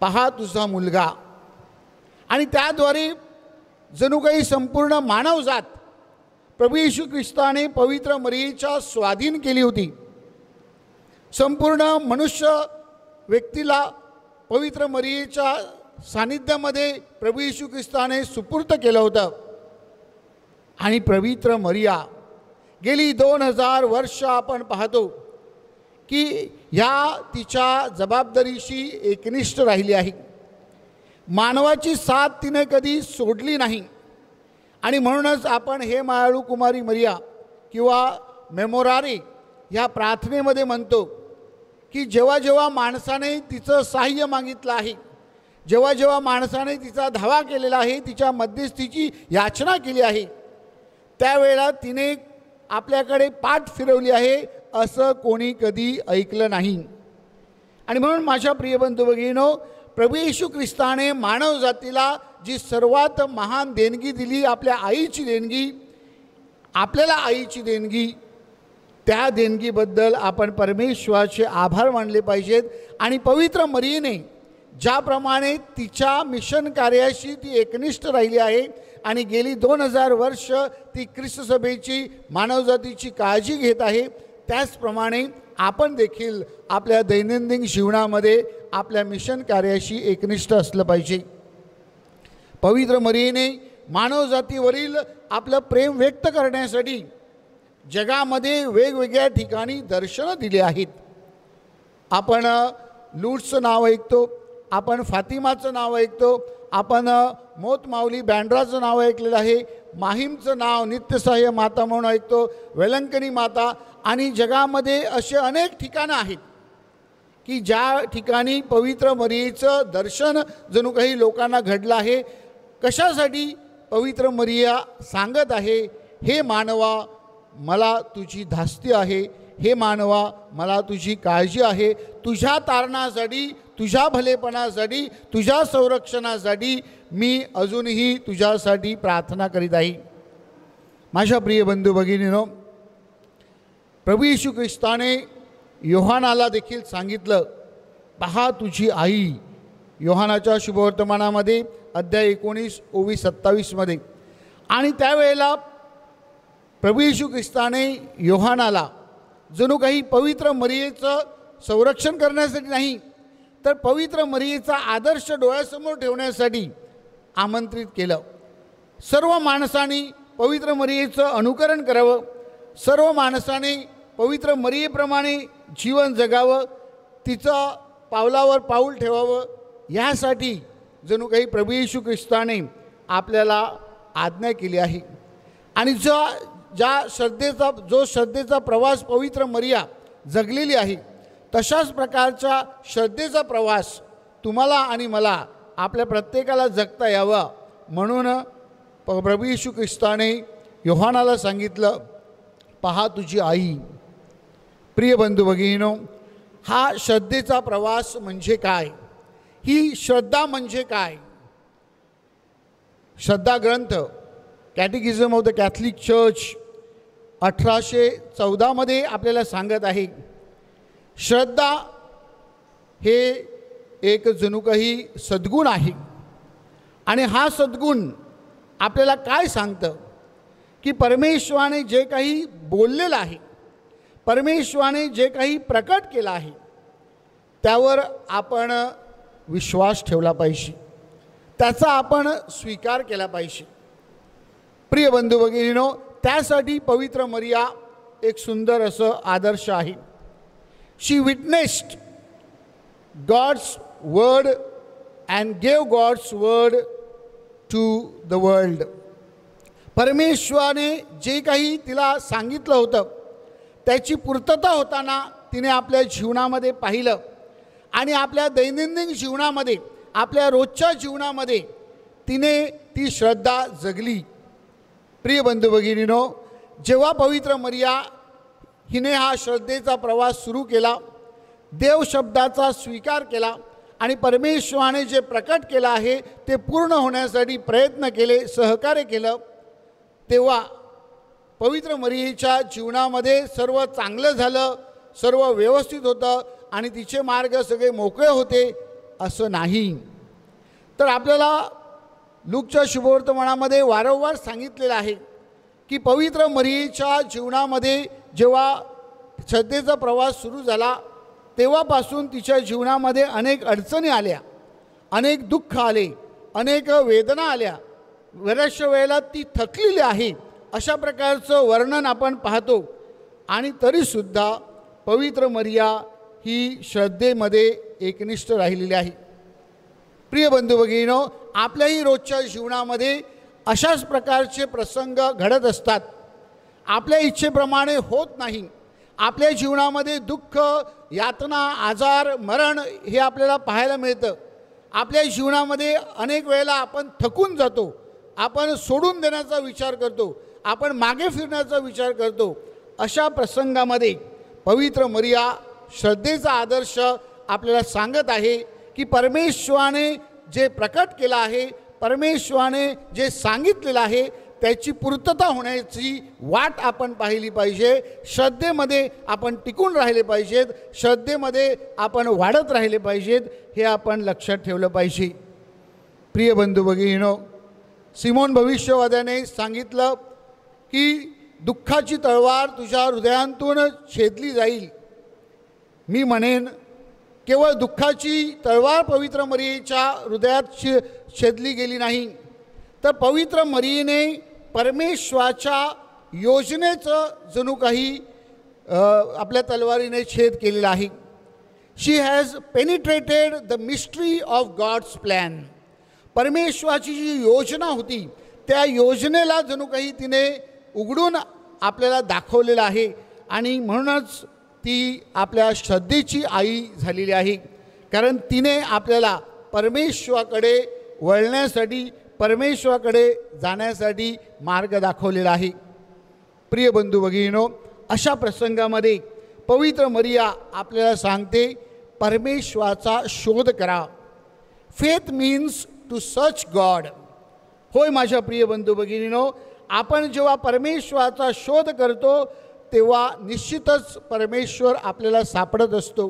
पहा तुझा मुलगा. आणि त्याद्वारे जणू काही संपूर्ण मानवजात प्रभू येशू ख्रिस्ताने पवित्र मरियेच्या स्वाधीन केली होती. संपूर्ण मनुष्य व्यक्तीला पवित्र मरियेच्या सानिध्यामध्ये प्रभू येशू ख्रिस्ताने सुपूर्त केलं होतं. आणि पवित्र मरिया गेली 2000 वर्ष आपण पाहतो की ह्या तिच्या जबाबदारीशी एकनिष्ठ राहिली आहे. मानवाची साथ तिने कधी सोडली नाही. आणि म्हणूनच आपण हे मायाळू कुमारी मरिया किंवा मेमोरारे ह्या प्रार्थनेमध्ये म्हणतो की जेव्हा जेव्हा माणसाने तिचं सहाय्य मागितलं आहे, जेव्हा जेव्हा माणसाने तिचा धावा केलेला आहे, तिच्या मध्यस्थीची याचना केली आहे, त्यावेळेला तिने आपल्याकडे पाठ फिरवली आहे असं कोणी कधी ऐकलं नाही. आणि म्हणून माझ्या प्रिय बंधू भगिनींनो, प्रभू येशू ख्रिस्ताने मानव जातीला जी सर्वात महान देणगी दिली, आपल्या आईची देणगी, आपल्याला आईची देणगी, त्या देणगीबद्दल आपण परमेश्वराचे आभार मानले पाहिजेत. आणि पवित्र मरियेने ज्याप्रमाणे तिच्या मिशन कार्याशी ती एकनिष्ठ राहिली आहे आणि गेली 2000 वर्ष ती ख्रिस्त सभेची मानवजातीची काळजी घेत आहे, त्याचप्रमाणे आपण देखील आपल्या दैनंदिन जीवनामध्ये आपल्या मिशन कार्याशी एकनिष्ठ असलं पाहिजे. पवित्र मरियेने मानवजातीवरील आपलं प्रेम व्यक्त करण्यासाठी जगामध्ये वेगवेगळ्या ठिकाणी दर्शनं दिली आहेत. आपण लूट्सचं नाव ऐकतो, आपण फातिमाचं नाव ऐकतो, आपण मोत माऊली बँड्राचं नाव ऐकलेलं आहे, माहीमचं नाव नित्यसहाय्य माता म्हणून ऐकतो, वेलंकनी माता. आणि जगामध्ये असे अनेक ठिकाणं आहेत की ज्या ठिकाणी पवित्र मरियेचं दर्शन जणू काही लोकांना घडलं आहे. कशासाठी? पवित्र मरिया सांगत आहे, हे मानवा, मला तुझी धास्ती आहे, हे मानवा मला तुझी काळजी आहे. तुझ्या तारणासाठी, तुझ्या भलेपणासाठी, तुझ्या संरक्षणासाठी मी अजूनही तुझ्यासाठी प्रार्थना करीत आहे. माझ्या प्रिय बंधू भगिनीनो, प्रभू येशू ख्रिस्ताने योहानाला देखील सांगितलं, पहा तुझी आई. योहानाच्या शुभवर्तमानामध्ये अध्याय 19 ओवी 27 आणि त्यावेळेला प्रभू येशू ख्रिस्ताने योहानाला जणू काही पवित्र मरियेचं संरक्षण करण्यासाठी नाही, तर पवित्र मरियेचा आदर्श डोळ्यासमोर ठेवण्यासाठी आमंत्रित केलं. सर्व माणसांनी पवित्र मरियेचं अनुकरण करावं, सर्व माणसाने पवित्र मरियेप्रमाणे जीवन जगावं, तिचं पावलावर पाऊल ठेवावं, यासाठी जणू काही प्रभू येशू ख्रिस्ताने आपल्याला आज्ञा केली आहे. आणि जो श्रद्धेचा प्रवास पवित्र मरिया जगलेली आहे, तशाच प्रकारचा श्रद्धेचा प्रवास तुम्हाला आणि मला, आपल्या प्रत्येकाला जगता यावा म्हणून प्रभू येशू ख्रिस्ताने योहानाला सांगितलं, पहा तुझी आई. प्रिय बंधू भगिनीनो, हा श्रद्धेचा प्रवास म्हणजे काय? ही श्रद्धा म्हणजे काय? श्रद्धा ग्रंथ कॅटेकिझम ऑफ द कॅथलिक चर्च 1814 आपल्याला सांगत आहे, श्रद्धा हे एक जणू काही सद्गुण आहे. आणि हा सद्गुण आपल्याला काय सांगतं की परमेश्वराने जे काही बोललेलं आहे, परमेश्वराने जे काही प्रकट केलं आहे, त्यावर आपण विश्वास ठेवला पाहिजे, त्याचा आपण स्वीकार केला पाहिजे. प्रिय बंधू भगिनीनो, त्यासाठी पवित्र मरिया एक सुंदर असं आदर्श आहे. She witnessed God's word and gave God's word to the world. परमेश्वराने जे काही तिला सांगितलं होतं त्याची पूर्तता होताना तिने आपल्या जीवनामध्ये पाहिलं आणि आपल्या दैनंदिन जीवनामध्ये, आपल्या रोजच्या जीवनामध्ये तिने ती श्रद्धा जगली. प्रिय बंधू भगिनीनो, जेव्हा पवित्र मरिया हिने हा श्रद्धेचा प्रवास सुरू केला, देव शब्दाचा स्वीकार केला आणि परमेश्वराने जे प्रकट केलं आहे ते पूर्ण होण्यासाठी प्रयत्न केले, सहकार्य केलं, तेव्हा पवित्र मरियेच्या जीवनामध्ये सर्व चांगलं झालं, सर्व व्यवस्थित होतं आणि तिचे मार्ग सगळे मोकळे होते असं नाही. तर आपल्याला लूकच्या शुभवर्तमानामध्ये वारंवार सांगितलेलं आहे की पवित्र मरियेच्या जीवनामध्ये जेव्हा श्रद्धेचा प्रवास सुरू झाला तेव्हापासून तिच्या जीवनामध्ये अनेक अडचणी आल्या, अनेक दुःख आले, अनेक वेदना आल्या, बऱ्याचशा वेळेला ती थकलेली आहे अशा प्रकारचं वर्णन आपण पाहतो. आणि तरीसुद्धा पवित्र मरिया ही श्रद्धेमध्ये एकनिष्ठ राहिलेली आहे. प्रिय बंधू भगिनीनो, आपल्याही रोजच्या जीवनामध्ये अशाच प्रकारचे प्रसंग घडत असतात. आपल्या इच्छेप्रमाणे होत नाही. आपल्या जीवनामध्ये दुःख, यातना, आजार, मरण हे आपल्याला पाहायला मिळतं. आपल्या जीवनामध्ये अनेक वेळेला आपण थकून जातो, आपण सोडून देण्याचा विचार करतो, आपण मागे फिरण्याचा विचार करतो. अशा प्रसंगामध्ये पवित्र मरिया श्रद्धेचा आदर्श आपल्याला सांगत आहे की परमेश्वराने जे प्रकट केलं आहे, परमेश्वराने जे सांगितलेलं आहे त्याची पूर्तता होण्याची वाट आपण पाहिली पाहिजे. श्रद्धेमध्ये आपण टिकून राहिले पाहिजेत, श्रद्धेमध्ये आपण वाढत राहिले पाहिजेत, हे आपण लक्षात ठेवलं पाहिजे. प्रिय बंधू भगिनीनो, सिमोन भविष्यवाद्याने सांगितलं की दुःखाची तलवार तुझ्या हृदयातून छेदली जाईल. मी म्हणेन केवळ दुःखाची तलवार पवित्र मरियेच्या हृदयात छेदली गेली नाही, तर पवित्र मरियेने परमेश्वराच्या योजनेचं जणू काही आपल्या तलवारीने छेद केलेला आहे. She has penetrated the mystery of God's plan. परमेश्वराची जी योजना होती त्या योजनेला जणू काही तिने उघडून आपल्याला दाखवलेलं आहे आणि म्हणूनच ती आपल्या श्रद्धेची आई झालेली आहे. कारण तिने आपल्याला परमेश्वराकडे वळण्यासाठी, परमेश्वराकडे जाण्यासाठी मार्ग दाखवलेला आहे. प्रिय बंधू भगिनीनो, अशा प्रसंगामध्ये पवित्र मरिया आपल्याला सांगते परमेश्वराचा शोध करा. Faith means to search God. होय माझ्या प्रिय बंधू भगिनीनो, आपण जेव्हा परमेश्वराचा शोध करतो तेव्हा निश्चितच परमेश्वर आपल्याला सापडत असतो.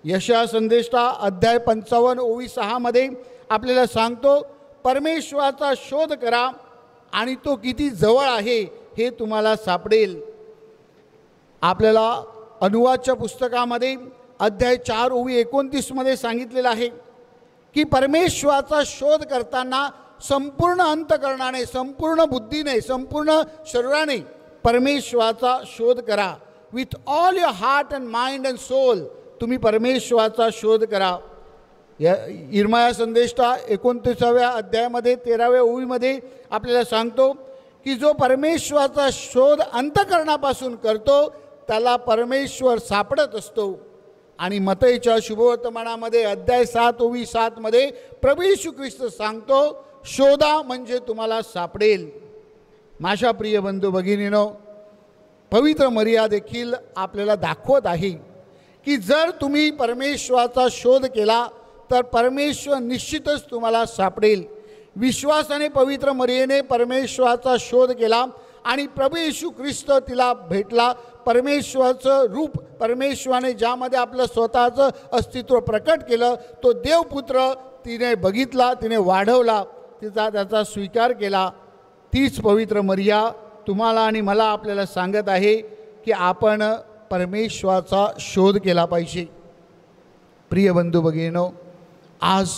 यशाया संदेष्टा अध्याय 55 ओवी 6 मध्ये आपल्याला सांगतो परमेश्वराचा शोध करा आणि तो किती जवळ आहे हे तुम्हाला सापडेल. आपल्याला अनुवादच्या पुस्तकामध्ये अध्याय 4 ओवी 29 मध्ये सांगितलेलं आहे की परमेश्वराचा शोध करताना संपूर्ण अंतःकरणाने, संपूर्ण बुद्धीने, संपूर्ण शरीराने परमेश्वराचा शोध करा. With all your heart and mind and soul तुम्ही परमेश्वराचा शोध करा. या इर्माया संदेष्टा 29व्या अध्यायामध्ये 13व्या ओवीमध्ये आपल्याला सांगतो की जो परमेश्वराचा शोध अंतःकरणापासून करतो त्याला परमेश्वर सापडत असतो. आणि मत्तईच्या शुभवर्तमानामध्ये अध्याय 7 ओवी 7 मध्ये प्रभू येशू ख्रिस्त सांगतो शोधा म्हणजे तुम्हाला सापडेल. माझ्या प्रिय बंधू भगिनीनो, पवित्र मरिया देखील आपल्याला दाखवत आहे की जर तुम्ही परमेश्वराचा शोध केला तर परमेश्वर निश्चितच तुम्हाला सापडेल. विश्वासाने पवित्र मरियेने परमेश्वराचा शोध केला आणि प्रभू येशू ख्रिस्त तिला भेटला. परमेश्वराचं रूप, परमेश्वराने ज्यामध्ये आपलं स्वतःचं अस्तित्व प्रकट केलं तो देवपुत्र तिने बघितला, तिने वाढवला, तिचा त्याचा स्वीकार केला. तीच पवित्र मरिया तुम्हाला आणि मला आपल्याला सांगत आहे की आपण परमेश्वराचा शोध केला पाहिजे. प्रिय बंधू भगिनीनो, आज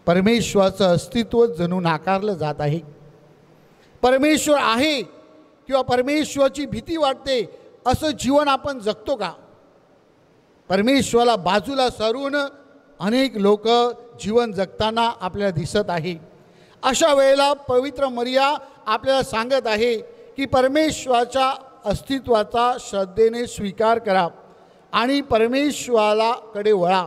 परमेश्वराचं अस्तित्व जणू नाकारलं जात आहे. परमेश्वर आहे किंवा परमेश्वराची भीती वाटते असं जीवन आपण जगतो का? परमेश्वराला बाजूला सारून अनेक लोक जीवन जगताना आपल्याला दिसत आहे. अशा वेळेला पवित्र मरिया आपल्याला सांगत आहे की परमेश्वराच्या अस्तित्वाचा श्रद्धेने स्वीकार करा आणि परमेश्वराकडे वळा,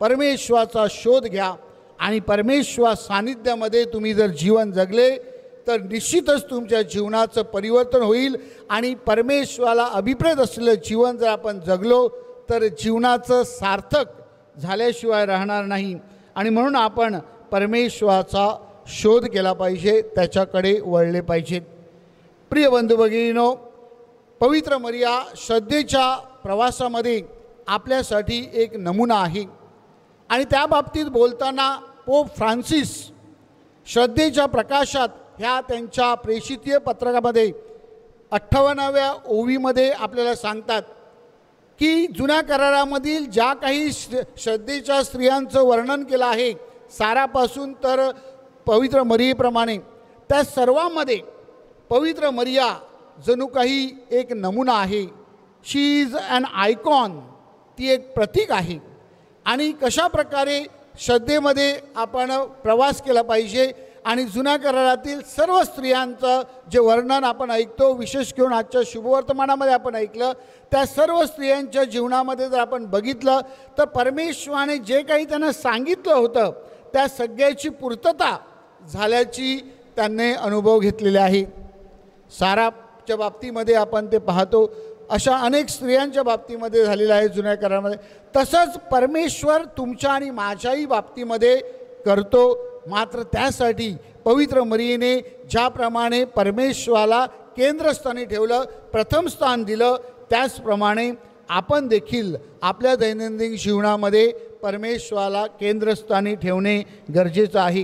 परमेश्वराचा शोध घ्या आणि परमेश्वर सानिध्यामध्ये तुम्ही जर जीवन जगले तर निश्चितच तुमच्या जीवनाचं परिवर्तन होईल. आणि परमेश्वराला अभिप्रेत असलेलं जीवन जर आपण जगलो तर जीवनाचं सार्थक झाल्याशिवाय राहणार नाही. आणि म्हणून आपण परमेश्वराचा शोध केला पाहिजे, त्याच्याकडे वळले पाहिजे. प्रिय बंधू भगिनीनो, पवित्र मरिया श्रद्धेच्या प्रवासामध्ये आपल्यासाठी एक नमुना आहे. आणि त्या बाबतीत बोलताना पोप फ्रान्सिस श्रद्धेच्या प्रकाशात ह्या त्यांच्या प्रेषितीय पत्रकामध्ये 58व्या ओवीमध्ये आपल्याला सांगतात की जुन्या करारामधील ज्या काही श्रद्धेच्या स्त्रियांचं वर्णन केलं आहे सारापासून तर पवित्र मरियेप्रमाणे, त्या सर्वांमध्ये पवित्र मरिया जणू काही एक नमुना आहे. She is and icon. ती एक प्रतीक आहे. आणि कशा प्रकारे श्रद्धेमध्ये आपण प्रवास केला पाहिजे. आणि जुन्या करारातील सर्व स्त्रियांचं जे वर्णन आपण ऐकतो, विशेष करून आजच्या शुभवर्तमानामध्ये आपण ऐकलं, त्या सर्व स्त्रियांच्या जीवनामध्ये जर आपण बघितलं तर परमेश्वराने जे काही त्यांना सांगितलं होतं त्या सगळ्याची पूर्तता झाल्याची त्यांनी अनुभव घेतलेले आहे. साराच्या बाबतीमध्ये आपण ते पाहतो, अशा अनेक स्त्रियांच्या बाबतीमध्ये झालेलं आहे जुन्या करारामध्ये. तसंच परमेश्वर तुमच्या आणि माझ्याही बाबतीमध्ये करतो. मात्र त्यासाठी पवित्र मरियेने ज्याप्रमाणे परमेश्वराला केंद्रस्थानी ठेवलं, प्रथम स्थान दिलं, त्याचप्रमाणे आपण देखील आपल्या दैनंदिन जीवनामध्ये परमेश्वराला केंद्रस्थानी ठेवणे गरजेचं आहे.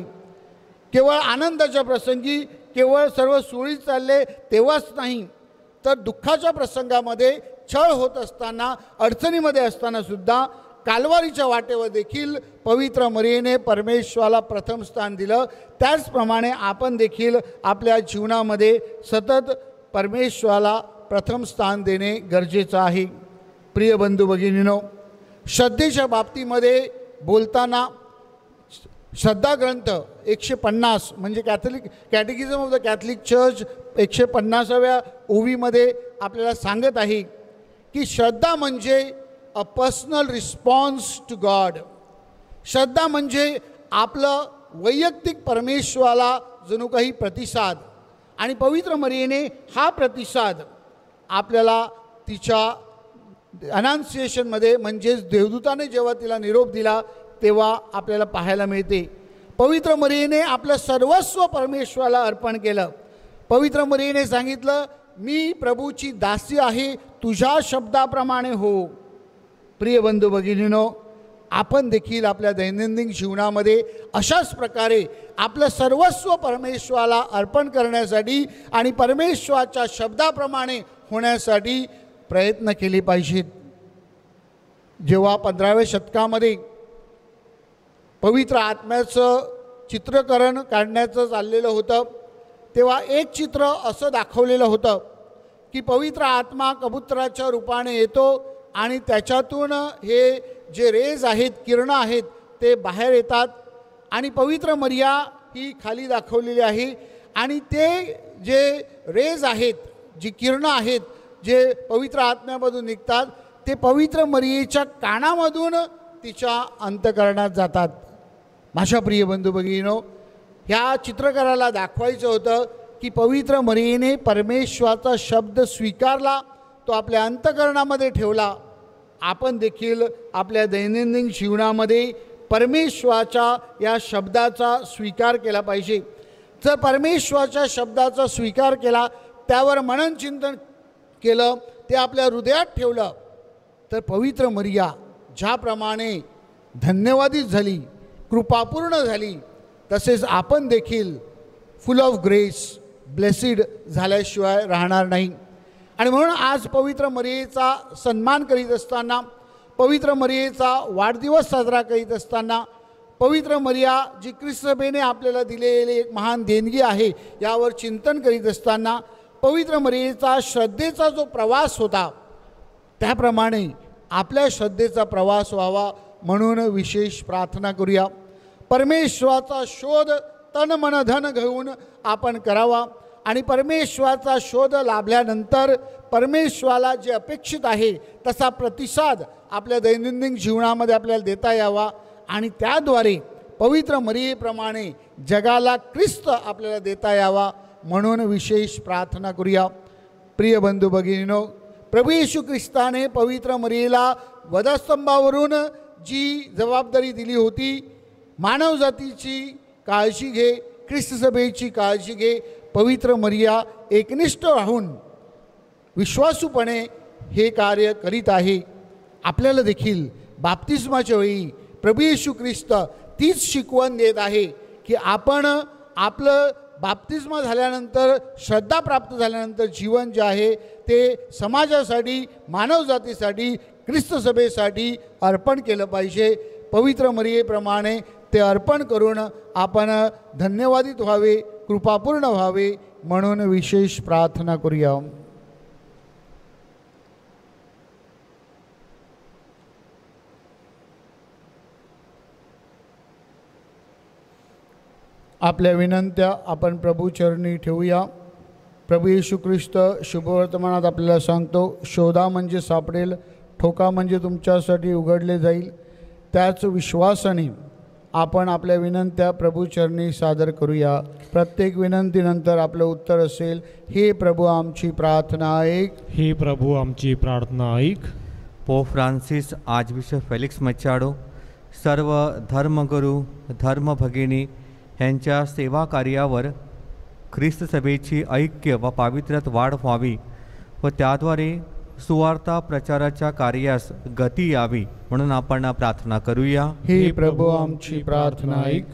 केवळ आनंदाच्या प्रसंगी, केवळ सर्व सुरळीत चालले तेव्हाच नाही, तर दुःखाच्या प्रसंगामध्ये, छळ होत असताना, अडचणीमध्ये असताना सुद्धा कालवारीच्या वाटेवर देखील पवित्र मरियेने परमेश्वराला प्रथम स्थान दिलं. त्याचप्रमाणे आपण देखील आपल्या जीवनामध्ये सतत परमेश्वराला प्रथम स्थान देणे गरजेचं आहे. प्रिय बंधू भगिनीनो, श्रद्धेच्या बाबतीमध्ये बोलताना श्रद्धा ग्रंथ 150 म्हणजे catechism of the Catholic church 150व्या ओवीमध्ये आपल्याला सांगत आहे की श्रद्धा म्हणजे a personal response to God. श्रद्धा म्हणजे आपलं वैयक्तिक परमेश्वराला जणू काही प्रतिसाद. आणि पवित्र मरियेने हा प्रतिसाद आपल्याला तिच्या अनाउन्सिएशनमध्ये म्हणजेच देवदूताने जेव्हा तिला निरोप दिला तेव्हा आपल्याला पाहायला मिळते. पवित्र मरियेने आपलं सर्वस्व परमेश्वराला अर्पण केलं. पवित्र मरियेने सांगितलं, मी प्रभूची दासी आहे, तुझ्या शब्दाप्रमाणे हो. प्रिय बंधू भगिनीनो, आपण देखील आपल्या दैनंदिन जीवनामध्ये अशाच प्रकारे आपलं सर्वस्व परमेश्वराला अर्पण करण्यासाठी आणि परमेश्वराच्या शब्दाप्रमाणे होण्यासाठी प्रयत्न केले पाहिजेत. जेव्हा 15व्या शतकामध्ये पवित्र आत्म्याचं चित्रकरण काढण्याचं चाललेलं होतं तेव्हा एक चित्र असं दाखवलेलं होतं की पवित्र आत्मा कबुतराच्या रूपाने येतो आणि त्याच्यातून हे जे रेज आहेत, किरणं आहेत, ते बाहेर येतात आणि पवित्र मरिया ही खाली दाखवलेली आहे आणि ते जे रेज आहेत, जी किरणं आहेत, जे पवित्र आत्म्यामधून निघतात ते पवित्र मरियेच्या कानामधून तिच्या अंतःकरणात जातात. माझ्या प्रिय बंधू भगिनीनो, ह्या चित्रकाराला दाखवायचं होतं की पवित्र मरियेने परमेश्वराचा शब्द स्वीकारला, तो आपल्या अंतःकरणामध्ये ठेवला. आपण देखील आपल्या दैनंदिन जीवनामध्ये परमेश्वराच्या या शब्दाचा स्वीकार केला पाहिजे. जर परमेश्वराच्या शब्दाचा स्वीकार केला, त्यावर मननचिंतन केलं, ते आपल्या हृदयात ठेवलं, तर पवित्र मरिया ज्याप्रमाणे धन्यवादित झाली, कृपापूर्ण झाली, तसेच आपण देखील फुल ऑफ ग्रेस, ब्लेसिड झाल्याशिवाय राहणार नाही. आणि म्हणून आज पवित्र मरियेचा सन्मान करीत असताना, पवित्र मरियेचा वाढदिवस साजरा करीत असताना, पवित्र मरिया जी ख्रिस्त सभेने आपल्याला दिलेली एक महान देणगी आहे यावर चिंतन करीत असताना, पवित्र मरियेचा श्रद्धेचा जो प्रवास होता त्याप्रमाणे आपल्या श्रद्धेचा प्रवास व्हावा म्हणून विशेष प्रार्थना करूया. परमेश्वराचा शोध तन मन धन घेऊन आपण करावा आणि परमेश्वराचा शोध लाभल्यानंतर परमेश्वराला जे अपेक्षित आहे तसा प्रतिसाद आपल्या दैनंदिन जीवनामध्ये आपल्याला देता यावा आणि त्याद्वारे पवित्र मरियेप्रमाणे जगाला ख्रिस्त आपल्याला देता यावा म्हणून विशेष प्रार्थना करूया. प्रिय बंधू भगिनीनो, प्रभू येशू ख्रिस्ताने पवित्र मरियेला वधस्तंभावरून जी जबाबदारी दिली होती, मानवजातीची काळजी घे, ख्रिस्त सभेची काळजी घे, पवित्र मरिया एकनिष्ठ राहून विश्वासूपणे हे कार्य करीत आहे. आपल्याला देखील बाप्तिस्माच्या वेळी प्रभू येशू ख्रिस्त तीच शिकवण देत आहे की आपण आपलं बाप्तिस्मा झाल्यानंतर, श्रद्धा प्राप्त झाल्यानंतर जीवन जे आहे ते समाजासाठी, मानवजातीसाठी, ख्रिस्त सभेसाठी अर्पण केलं पाहिजे. पवित्र मरियेप्रमाणे ते अर्पण करून आपण धन्यवादित व्हावे, कृपापूर्ण व्हावे म्हणून विशेष प्रार्थना करूया. आपल्या विनंत्या आपण प्रभूचरणी ठेवूया. प्रभू येशू ख्रिस्त शुभवर्तमानात आपल्याला सांगतो, शोधा म्हणजे सापडेल, ठोका म्हणजे तुमच्यासाठी उघडले जाईल. त्याच विश्वासाने आपण आपल्या विनंत्या प्रभूचरणी सादर करूया. प्रत्येक विनंतीनंतर आपलं उत्तर असेल, हे प्रभू आमची प्रार्थना ऐक. हे प्रभू आमची प्रार्थना ऐक. Pope Francis, archbishop Felix Machado, सर्व धर्मगुरू, धर्मभगिनी यांच्या सेवा कार्यावर ख्रिस्त सभेची ऐक्य व पावित्र्यात वाढ व्हावी व त्याद्वारे सुवार्ता प्रचाराच्या कार्यास गती यावी म्हणून आपण प्रार्थना करूया. हे प्रभू आमची प्रार्थना ऐक.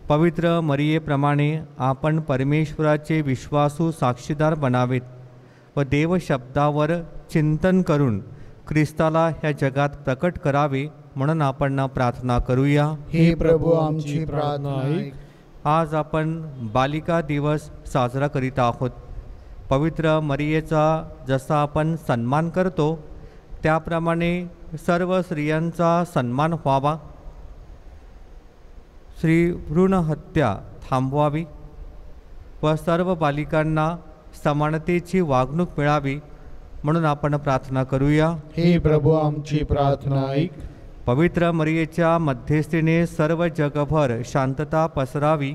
पवित्र मरियेप्रमाणे आपण परमेश्वराचे विश्वासू साक्षीदार बनावेत व देवशब्दावर चिंतन करून ख्रिस्ताला ह्या जगात प्रकट करावे म्हणून आपण प्रार्थना करूया. हे प्रभू आमची प्रार्थना ऐक. आज आपण बालिका दिवस साजरा करीत आहोत. पवित्र मरियेचा जसा आपण सन्मान करतो त्याप्रमाणे सर्व स्त्रियांचा सन्मान व्हावा. स्त्री भ्रूण हत्या थांबवावी व सर्व बालिकांना समानतेची वागणूक मिळावी म्हणून आपण प्रार्थना करूया. हे प्रभू आमची प्रार्थना ऐक. पवित्र मरियेच्या मध्यस्थीने सर्व जगभर शांतता पसरावी.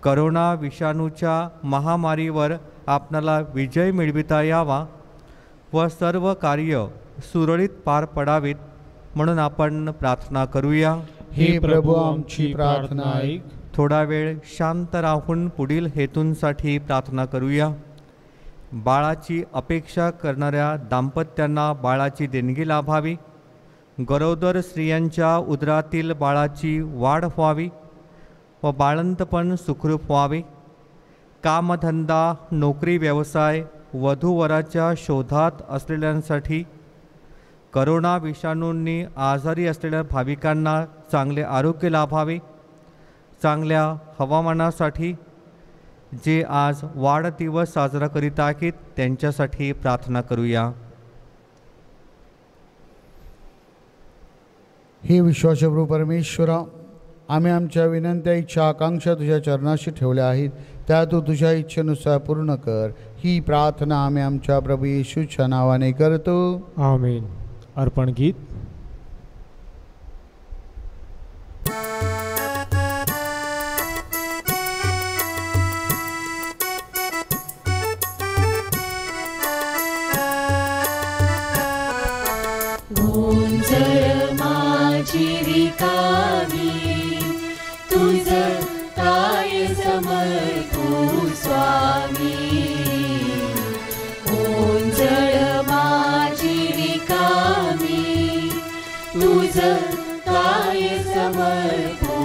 करोना विषाणूच्या महामारीवर आपणाला विजय मिळविता यावा व सर्व कार्य सुरळीत पार पडावीत म्हणून आपण प्रार्थना करूया. हे प्रभू आमची प्रार्थना ऐक. थोडा वेळ शांत राहून पुढील हेतूंसाठी प्रार्थना करूया. बाळाची अपेक्षा करणाऱ्या दाम्पत्यांना बाळाची देणगी लाभावी, गरोदर स्त्रियांच्या उदरातील बाळाची वाढ व्हावी व बाळंतपण सुखरूप व्हावे, कामधंदा, नोकरी, व्यवसाय, वधूवराच्या शोधात असलेल्यांसाठी, करोना विषाणूंनी आजारी असलेल्या भाविकांना चांगले आरोग्य लाभावे, चांगल्या हवामानासाठी, जे आज वाढदिवस साजरा करीत आहेत त्यांच्यासाठी प्रार्थना करूया. हे विश्वासप्रभू परमेश्वरा, आम्ही आमच्या विनंत्या, इच्छा, आकांक्षा तुझ्या चरणाशी ठेवल्या आहेत, त्या तू तुझ्या इच्छेनुसार पूर्ण कर. ही प्रार्थना आम्ही आमच्या प्रभू येशूच्या नावाने करतो. आमेन. अर्पण गीत. माझी रिकामी तुझ काय समर्पू स्वामी. ओंजळ माझी रिकामी तुझ काय समर्पू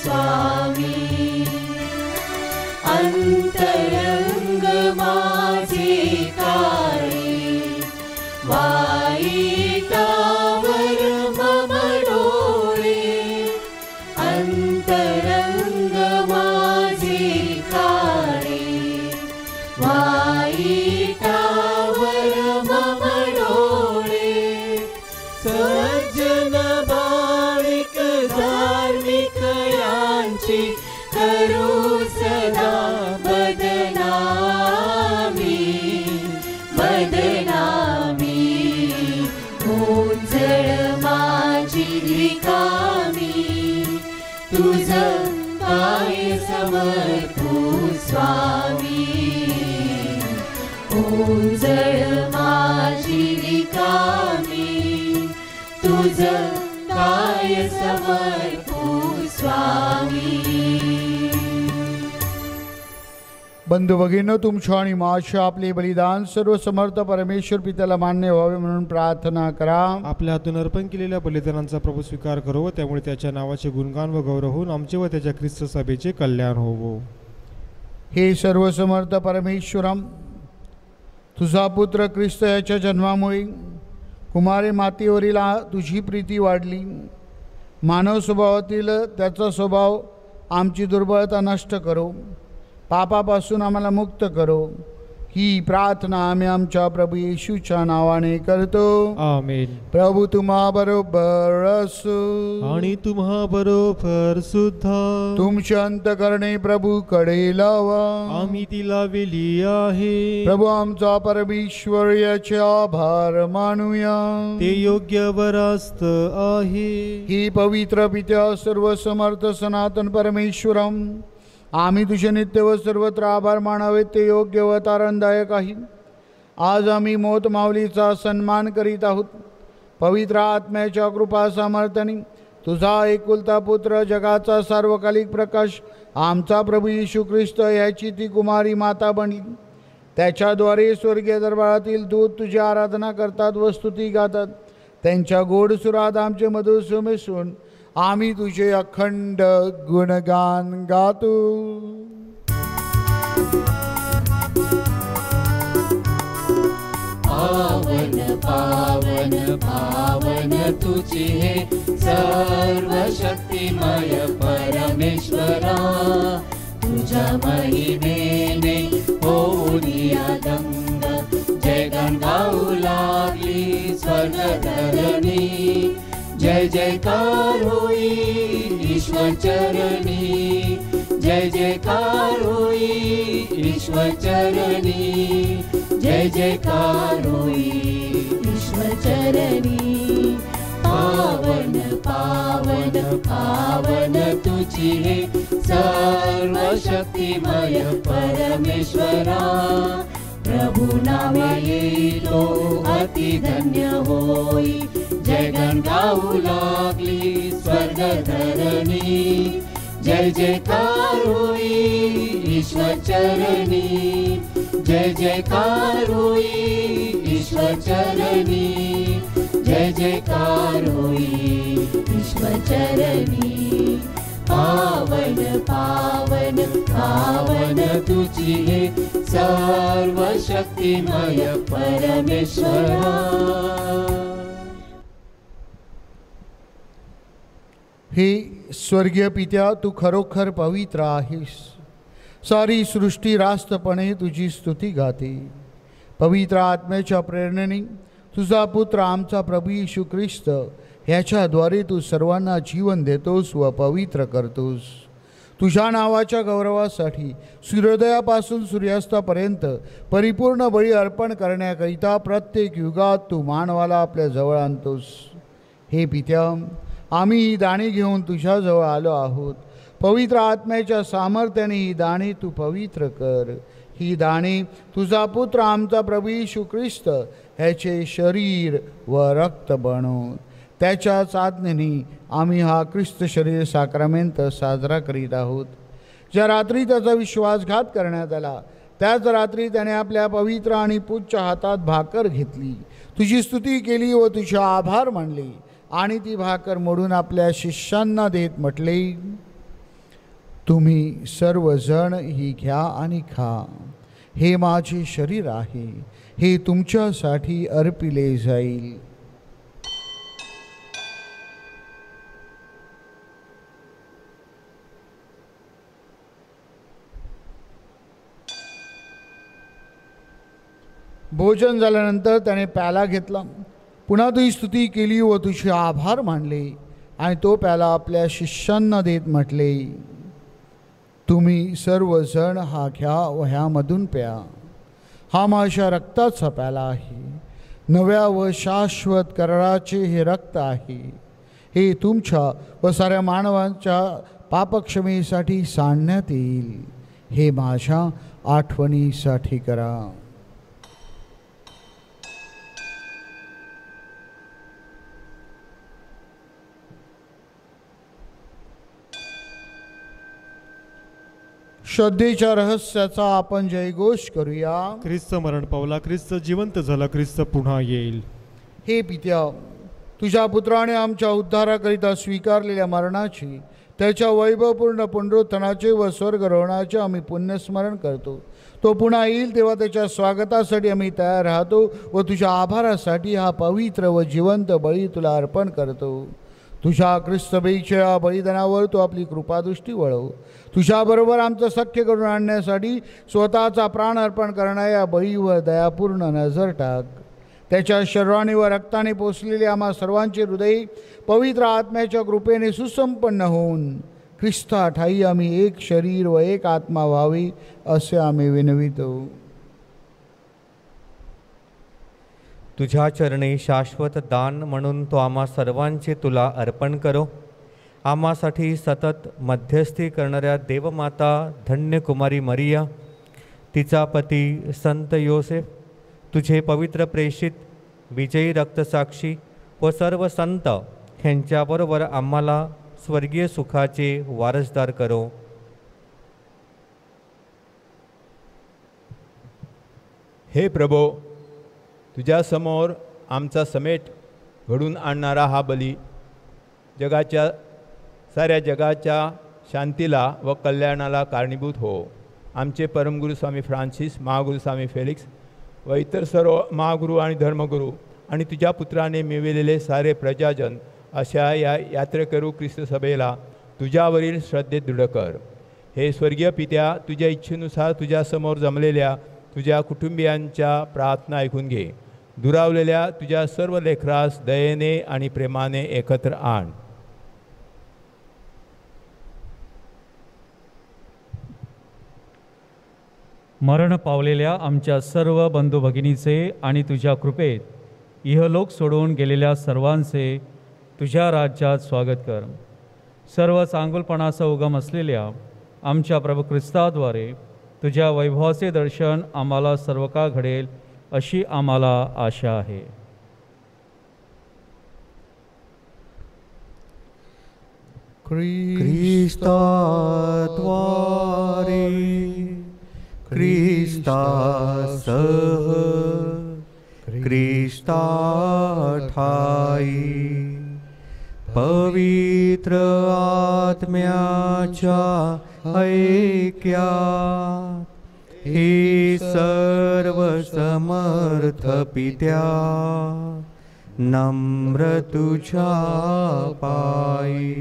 स्वामी. अंतरंग माझे काळे वाईटावर मम डोळे. अंतरंग माझे काळे वाईटावर मम डोळे. सज्जन भाविक धार्मिक यांची करू सदा बदनामी बदनामी. ओंजळ माझी रिकामी तुझ काय समर्पू स्वामी. ओंजळ माझी रिकामी तुझ काय समर्पू स्वामी. बंधू भगिनींनो, तुमच्या आणि माझ्या आपले बलिदान सर्व समर्थ परमेश्वर पित्याला मान्य व्हावे म्हणून प्रार्थना करा. आपल्या हातून अर्पण केलेल्या बलिदानांचा प्रभू स्वीकार करो व त्यामुळे त्याच्या नावाचे गुणगान व गौरव होऊन आमचे व त्याच्या ख्रिस्त सभेचे कल्याण होवो. हे सर्व समर्थ परमेश्वरम, तुझा पुत्र ख्रिस्त याच्या जन्मामुळे कुमारी मातेवरील तुझी प्रीती वाढली. मानव स्वभावातील त्याचा स्वभाव आमची दुर्बलता नष्ट करो, पापापासून आम्हाला मुक्त करो. ही प्रार्थना आम्ही आमच्या प्रभू येशूच्या नावाने करतो. आमेन. प्रभू तुम्हा बरोबर असो आणि तुम्हा बरोबर सुद्धा. तुमचे अंतकरणे प्रभू कडे लावा, आम्ही ती लावली आहे. प्रभू आमचा परमेश्वर याचे आभार मानूया. ते योग्य वरास्त आहे. ही पवित्र पित्या सर्व समर्थ सनातन परमेश्वरम, आम्ही तुझे नित्य व सर्वत्र आभार मानावे ते योग्य व तारणदायक आहे. आज आम्ही मोत माऊलीचा सन्मान करीत आहोत. पवित्र आत्म्याच्या कृपा सामर्थ्याने तुझा एकुलता पुत्र, जगाचा सार्वकालिक प्रकाश, आमचा प्रभू येशू ख्रिस्त याची ती कुमारी माता बनली. त्याच्याद्वारे स्वर्गीय दरबारातील दूत तुझी आराधना करतात व स्तुती गातात. त्यांच्या गोड सुरात आमचे मधुर सुमिसून आम्ही तुझे अखंड गुणगान गातो. पावन पावन पावन तुझे हे सर्व शक्तिमय परमेश्वरा. तुझ्या महिमेने होऊनी अदंग जयगान गाऊ लागली स्वर्गधरणी. जय जयकार होईल ईश्वर चरणी. जय जयकार होईल ईश्वर चरणी. जय जयकार होईल ईश्वर चरणी. पावन पावन पावन तुझी हे सर्व शक्तिमय परमेश्वरा प्रभु नामे येतो अति धन्य होई जय गण गाऊ लागली स्वर्ग धरणी जय जयकार होई ईश्वर चरणी जय जयकार होई ईश्वर चरणी जय जयकार होई ईश्वर चरणी पावन पावन पावन तुझी हे सर्व शक्तिमय परमेश्वरा हे स्वर्गीय पित्या, तू खरोखर पवित्र आहेस. सारी सृष्टी रास्तपणे तुझी स्तुती गाते. पवित्र आत्म्याच्या प्रेरणेने तुझा पुत्र आमचा प्रभू येशू ख्रिस्त ह्याच्याद्वारे तू सर्वांना जीवन देतोस व पवित्र करतोस. तुझ्या नावाच्या गौरवासाठी सूर्योदयापासून सूर्यास्तापर्यंत परिपूर्ण बळी अर्पण करण्याकरिता प्रत्येक युगात तू मानवाला आपल्या जवळ आणतोस. हे पित्या, आम्ही ही दाणी घेऊन तुझ्याजवळ आलो आहोत. पवित्र आत्म्याच्या सामर्थ्याने ही दाणी तू पवित्र कर. ही दाणी तुझा पुत्र आमचा प्रभू येशू ख्रिस्त ह्याचे शरीर व रक्त बनव. त्याच्या साधनेने आम्ही हा ख्रिस्त शरीर साक्रामेंट साजरा करीत आहोत. ज्या रात्री त्याचा विश्वासघात करण्यात आला त्याच रात्री त्याने आपल्या पवित्र आणि पूज्य हातात भाकर घेतली, तुझी स्तुती केली व तुझे आभार मानले आणि ती भाकर मोडून आपल्या शिष्यांना देत म्हटले, तुम्ही सर्वजण ही घ्या आणि खा. हे माझे शरीर आहे, हे तुमच्यासाठी अर्पिले जाईल. भोजन झाल्यानंतर त्याने प्याला घेतला, पुन्हा तुझी स्तुती केली व तुझे आभार मानले आणि तो प्याला आपल्या शिष्यांना देत म्हटले, तुम्ही सर्वजण हा घ्या व ह्यामधून प्या. हा माझ्या रक्ताचा प्याला आहे, नव्या व शाश्वत कराराचे हे रक्त आहे. हे तुमच्या व साऱ्या मानवांच्या पापक्षमेसाठी सांडण्यात येईल. हे माझ्या आठवणीसाठी करा. श्रद्धेच्या रहस्याचा आपण जयघोष करूया. ख्रिस्त मरण पावला, ख्रिस्त जिवंत झाला, ख्रिस्त पुन्हा येईल. हे पित्या, तुझ्या पुत्राने आमच्या उद्धाराकरिता स्वीकारलेल्या मरणाची, त्याच्या वैभवपूर्ण पुनरुत्थानाचे व स्वर्गरोहणाचे आम्ही पुण्यस्मरण करतो. तो पुन्हा येईल तेव्हा त्याच्या स्वागतासाठी आम्ही तयार राहतो व तुझ्या आभारासाठी हा पवित्र व जिवंत बळी तुला अर्पण करतो. तुझ्या ख्रिस्तबळीच्या बलिदानावर तू आपली कृपादृष्टी वळव. तुझ्याबरोबर आमचं सख्य करून आणण्यासाठी स्वतःचा प्राण अर्पण करणाऱ्या बळीवर दयापूर्ण नजर टाक. त्याच्या शरीराने व रक्ताने पोचलेले आम्हा सर्वांचे हृदय पवित्र आत्म्याच्या कृपेने सुसंपन्न होऊन ख्रिस्ता ठाई आम्ही एक शरीर व एक आत्मा व्हावी असे आम्ही विनवितो. तुझ्या चरणी शाश्वत दान म्हणून तो आम्हा सर्वांचे तुला अर्पण करो. आम्हासाठी सतत मध्यस्थी करणाऱ्या देवमाता धन्य कुमारी मरिया, तिचा पती संत योसेफ, तुझे पवित्र प्रेषित विजयी रक्तसाक्षी व सर्व संत ह्यांच्याबरोबर आम्हाला स्वर्गीय सुखाचे वारसदार करो. हे प्रभो, तुझ्यासमोर आमचा समेट घडून आणणारा हा बली साऱ्या जगाच्या शांतीला व कल्याणाला कारणीभूत हो. आमचे परमगुरू स्वामी फ्रान्सिस, महागुरू स्वामी फेलिक्स व इतर सर्व महागुरू आणि धर्मगुरू आणि तुझ्या पुत्राने मिळविलेले सारे प्रजाजन अशा या यात्रेकरू ख्रिस्त सभेला तुझ्यावरील श्रद्धेत दृढ कर. हे स्वर्गीय पित्या, तुझ्या इच्छेनुसार तुझ्यासमोर जमलेल्या तुझ्या कुटुंबियांच्या प्रार्थना ऐकून घे. दुरावलेल्या तुझ्या सर्व लेकरास दयेने आणि प्रेमाने एकत्र आण. मरण पावलेल्या आमच्या सर्व बंधू भगिनीचे आणि तुझ्या कृपेत इहलोक सोडून गेलेल्या सर्वांचे तुझ्या राज्यात स्वागत कर. सर्व चांगुलपणाचा उगम असलेल्या आमच्या प्रभू ख्रिस्ताद्वारे तुझ्या वैभवाचे दर्शन आम्हाला सर्व काळ घडेल अशी आम्हाला आशा आहे. ख्रिस्ताद्वारे ख्रिस्तासह ख्रिस्ताठाई पवित्र आत्म्याच्या ऐक्यात हे सर्व समर्थ पित्या नम्र तुझ्या पायी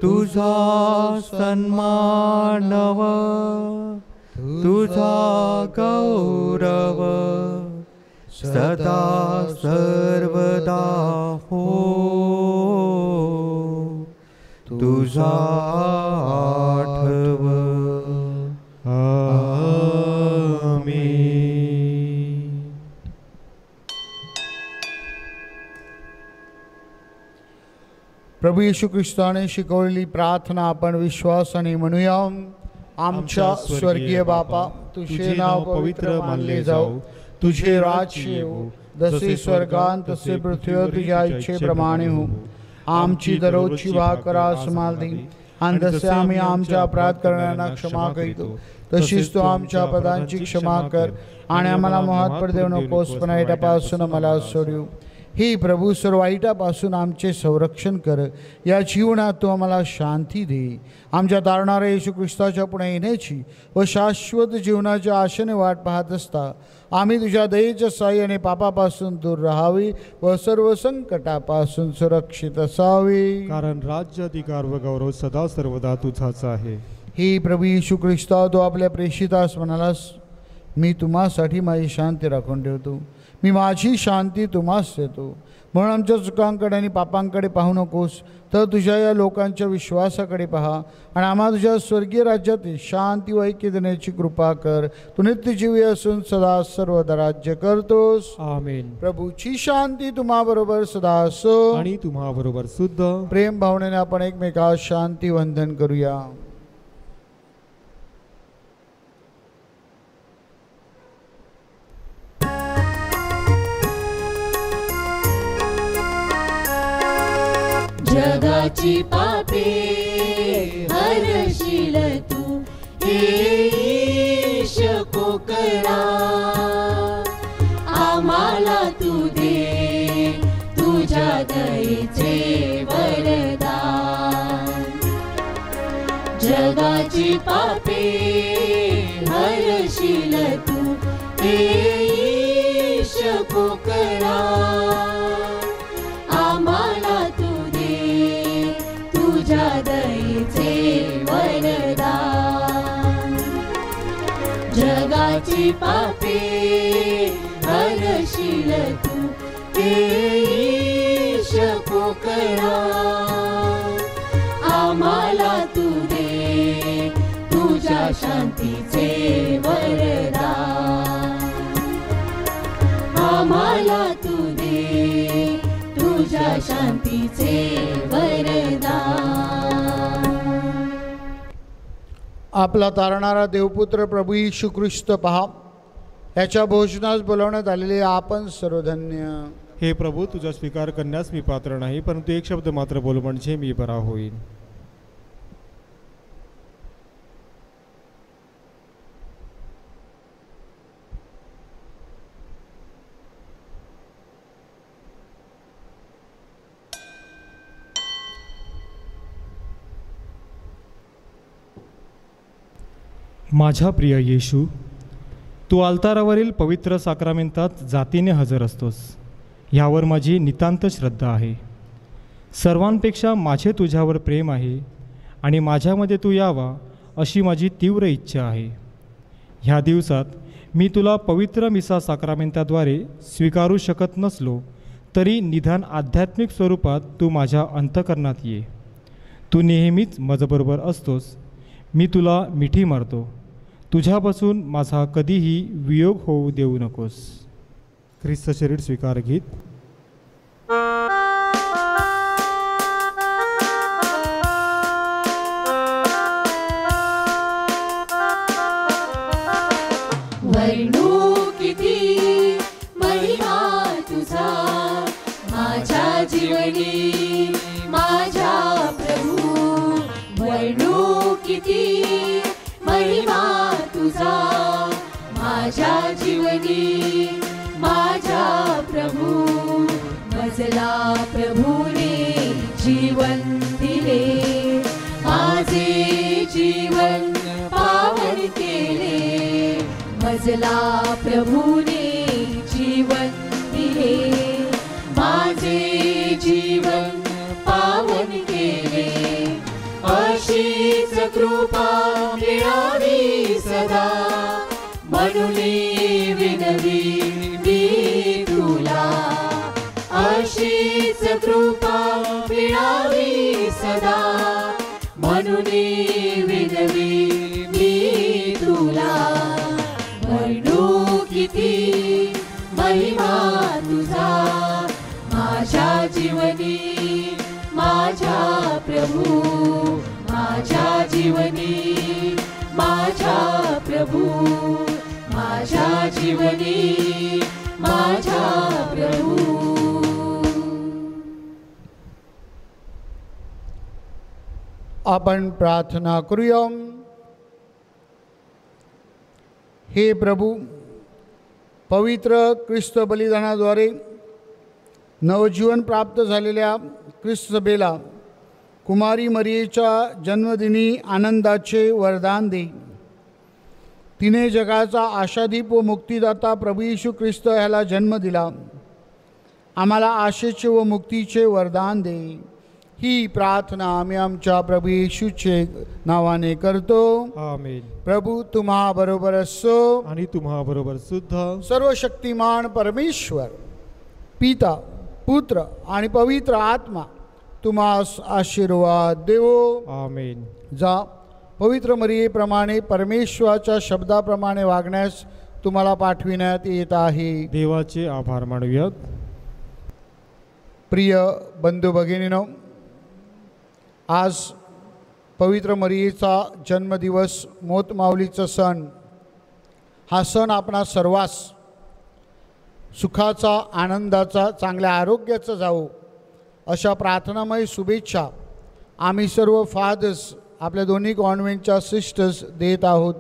तुझा सन्मानव तुझा गौरव सदा सर्वदा हो तुझा आठव. आमीन. प्रभू येशू ख्रिस्ताने शिकवलेली प्रार्थना आपण विश्वासाने म्हणूया. आमच्या स्वर्गीय बापा, तुझे नाव पवित्र मानले जाऊ, तुझे राज्य येऊ, जसे स्वर्गात तसे पृथ्वीवर तुझ्या इच्छेप्रमाणे हो. आमची दररोजची भाकर आज आम्हाला दे, आणि जसे आम्ही आमच्या अपराध करणाऱ्यांना क्षमा करीतो तशीच तू आमच्या अपराधांची क्षमा कर, आणि आम्हाला मोहात पडू नकोस पण वाईटापासून आम्हाला सोडू. हे प्रभू, सर्व वाईटापासून आमचे संरक्षण कर. या जीवनात तू आम्हाला शांती दे. आमच्या तारणाऱ्या येशू ख्रिस्ताच्या पुढे येण्याची व शाश्वत जीवनाच्या आशेने वाट पाहत असता आम्ही तुझ्या दयेच्या साहाय्याने पापापासून दूर राहावे व सर्व संकटापासून सुरक्षित असावे. कारण राज्य, अधिकार व गौरव सदा सर्वदा तुझाच आहे. हे प्रभू येशू ख्रिस्ता, तू आपल्या प्रेषितास म्हणालास, मी तुम्हासाठी माझी शांती राखून ठेवतो, मी माझी शांती तुम्हास देतो. म्हणून आमच्या चुकांकडे आणि पापांकडे पाहू नकोस, तर तुझ्या या लोकांच्या विश्वासाकडे पहा, आणि आम्हा तुझ्या स्वर्गीय राज्यात शांती व ऐक्य देण्याची कृपा कर. तू नित्यजीवी असून सदा सर्वदा राज्य करतोस. आमेन. प्रभूची शांती तुम्हाबरोबर सदा असो, आणि तुम्हाबरोबर सुद्धा. प्रेम भावनेने आपण एकमेकास शांती वंदन करूया. जगाची पापे हरशील तू, ईश कोकणा आम्हाला तू दे तुझ्या दयेचे वरदान. जगाची पापे हरशील तू, ईश कोकणा आम्हाला तू तुझ्या दयेचे वरदान. जगाची पापे हरशील तू, ईश कोकणा आम्हाला तू दे तुझ्या शांतीचे वरदान. आम्हाला तू दे तुझ्या शांतीचे वरदान. आपला तारणारा देवपुत्र प्रभू येशू ख्रिस्त पहा, याच्या भोजनास बोलावण्यात आलेले आपण सर्वधन्य. हे प्रभू, तुझा स्वीकार करण्यास मी पात्र नाही, परंतु एक शब्द मात्र बोल म्हणजे मी बरा होईन. माझा प्रिय येशू, तू अल्तारावरील पवित्र साक्रामेंतात जातीने हजर असतोस, ह्यावर माझी नितांत श्रद्धा आहे. सर्वांपेक्षा माझे तुझ्यावर प्रेम आहे आणि माझ्यामध्ये तू यावा अशी माझी तीव्र इच्छा आहे. ह्या दिवसात मी तुला पवित्र मिसा साक्रामेंताद्वारे स्वीकारू शकत नसलो तरी निदान आध्यात्मिक स्वरूपात तू माझ्या अंतःकरणात ये. तू नेहमीच माझ्याबरोबर असतोस. मी तुला मिठी मारतो. तुझ्यापासून माझा कधीही वियोग होऊ देऊ नकोस. ख्रिस्त शरीर स्वीकार गीत. जीवनी माझ्या प्रभू वर्णू किती महिमा तुझा माझ्या जीवनी माझ्या प्रभू मजला प्रभूने जीवन दिले माझे जीवन पावन केले मजला प्रभूने जीवन दिले माझे जीवन पावन केले अशीच कृपा मिळावी सदा म्हणून विनवी मी तुला अशीच कृपा मिळावी सदा म्हणून विनवी मी तुला वर्णू किती महिमा तुझा माझ्या जीवनी माझ्या प्रभू माझ्या जीवनी माझ्या प्रभू माझ्या जीवनी माझ्या प्रभू आपण प्रार्थना करूया. हे प्रभू, पवित्र ख्रिस्त बलिदानाद्वारे नवजीवन प्राप्त झालेल्या ख्रिस्त सभेला कुमारी मरियेच्या जन्मदिनी आनंदाचे वरदान दे. तिने जगाचा आशादीप व मुक्तिदाता प्रभू येशू ख्रिस्त ह्याला जन्म दिला. आम्हाला आशेचे व मुक्तीचे वरदान दे. ही प्रार्थना आम्ही आमच्या प्रभू येशूचे नावाने करतो. आमेन. प्रभू तुम्हा बरोबर असो आणि तुम्हा बरोबर सुद्धा. सर्वशक्तिमान परमेश्वर पिता पुत्र आणि पवित्र आत्मा तुम्हास आशीर्वाद देवो. आमेन. जा पवित्र मरियेप्रमाणे परमेश्वराच्या शब्दाप्रमाणे वागण्यास तुम्हाला पाठविण्यात येत आहे. देवाचे आभार मानूयात. प्रिय बंधू भगिनीनो, आज पवित्र मरियेचा जन्मदिवस, मोतमाऊलीचा सण. हा सण आपणा सर्वांस सुखाचा, आनंदाचा, चांगल्या आरोग्याचा जावो अशा प्रार्थनामय शुभेच्छा आम्ही सर्व फादर्स, आपल्या दोन्ही कॉन्व्हेंटच्या सिस्टर्स देत आहोत.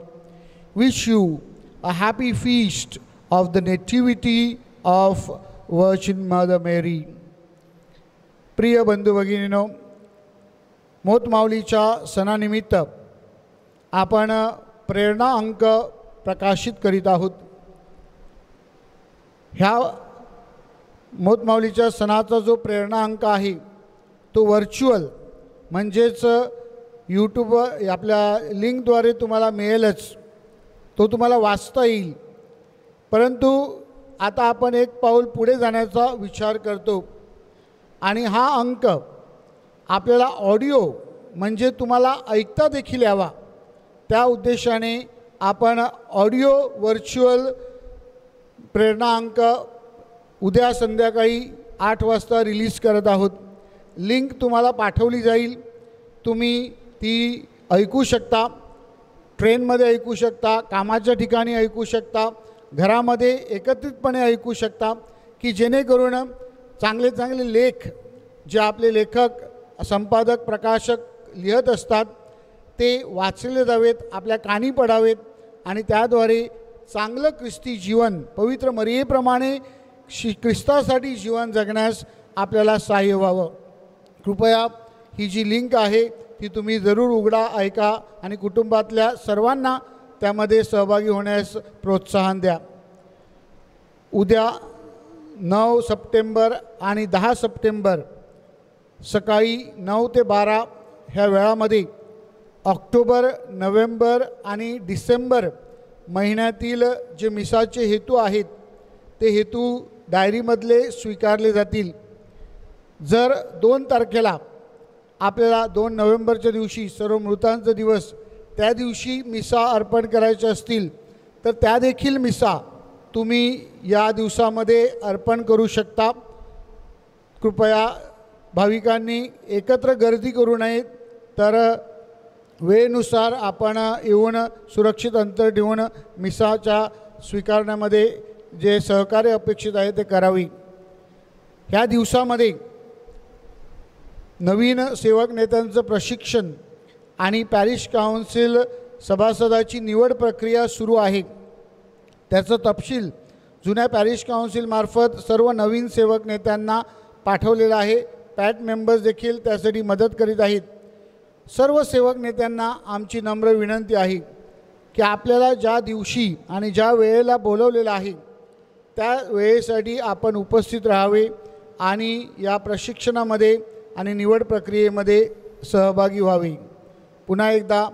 Wish you a happy feast of the nativity of Virgin Mother Mary. प्रिय बंधू भगिनीनो, मोतमाऊलीच्या सणानिमित्त आपण प्रेरणा अंक प्रकाशित करीत आहोत. ह्या मोतमाऊलीच्या सणाचा जो प्रेरणा अंक आहे तो व्हर्च्युअल म्हणजेच यूट्यूबवर आपल्या लिंकद्वारे तुम्हाला मिळेलच, तो तुम्हाला वाचता येईल. परंतु आता आपण एक पाऊल पुढे जाण्याचा विचार करतो आणि हा अंक आपल्याला ऑडिओ म्हणजे तुम्हाला ऐकता देखील यावा, त्या उद्देशाने आपण ऑडिओ व्हर्च्युअल प्रेरणा अंक उद्या संध्याकाळी 8 वाजता रिलीज करत आहोत. लिंक तुम्हाला पाठवली जाईल. तुम्ही ती ऐकू शकता, ट्रेनमध्ये ऐकू शकता, कामाच्या ठिकाणी ऐकू शकता, घरामध्ये एकत्रितपणे ऐकू शकता, की जेणेकरून चांगले चांगले लेख जे आपले लेखक, संपादक, प्रकाशक लिहत असतात ते वाचले जावेत, आपल्या कानी पडावेत आणि त्याद्वारे चांगलं ख्रिस्ती जीवन, पवित्र मरियेप्रमाणे ख्रिस्तासाठी जीवन जगण्यास आपल्याला सहाय्य व्हावं. कृपया ही जी लिंक आहे ती तुम्ही जरूर उघडा, ऐका आणि कुटुंबातल्या सर्वांना त्यामध्ये सहभागी होण्यास प्रोत्साहन द्या. उद्या 9 सप्टेंबर आणि 10 सप्टेंबर सकाळी 9 ते 12 ह्या वेळामध्ये ऑक्टोबर, नोव्हेंबर आणि डिसेंबर महिन्यातील जे मिसाचे हेतू आहेत ते हेतू डायरीमधले स्वीकारले जातील. जर 2 तारखेला आपल्याला 2 नोव्हेंबरच्या दिवशी सर्व मृतांचा दिवस, त्या दिवशी मिसा अर्पण करायचे असतील तर त्या देखील मिसा तुम्ही या दिवसामध्ये अर्पण करू शकता. कृपया भाविकांनी एकत्र गर्दी करू नये, तर वेळेनुसार आपण येऊन सुरक्षित अंतर ठेवून मिसाच्या स्वीकारण्यामध्ये जे सहकार्य अपेक्षित आहे ते करावी. ह्या दिवसामध्ये नवीन सेवक नेत्यांचं प्रशिक्षण आणि पॅरिश काउन्सिल सभासदाची निवड प्रक्रिया सुरू आहे. त्याचं तपशील जुन्या पॅरिश काउन्सिलमार्फत सर्व नवीन सेवक नेत्यांना पाठवलेला आहे. पॅट मेंबर्स देखील त्यासाठी मदत करीत आहेत. सर्व सेवक नेत्यांना आमची नम्र विनंती आहे की आपल्याला ज्या दिवशी आणि ज्या वेळेला बोलवलेलं आहे त्या वेळेसाठी आपण उपस्थित राहावे आणि या प्रशिक्षणामध्ये आणि निवड प्रक्रियेमध्ये सहभागी व्हावे. पुन्हा एकदा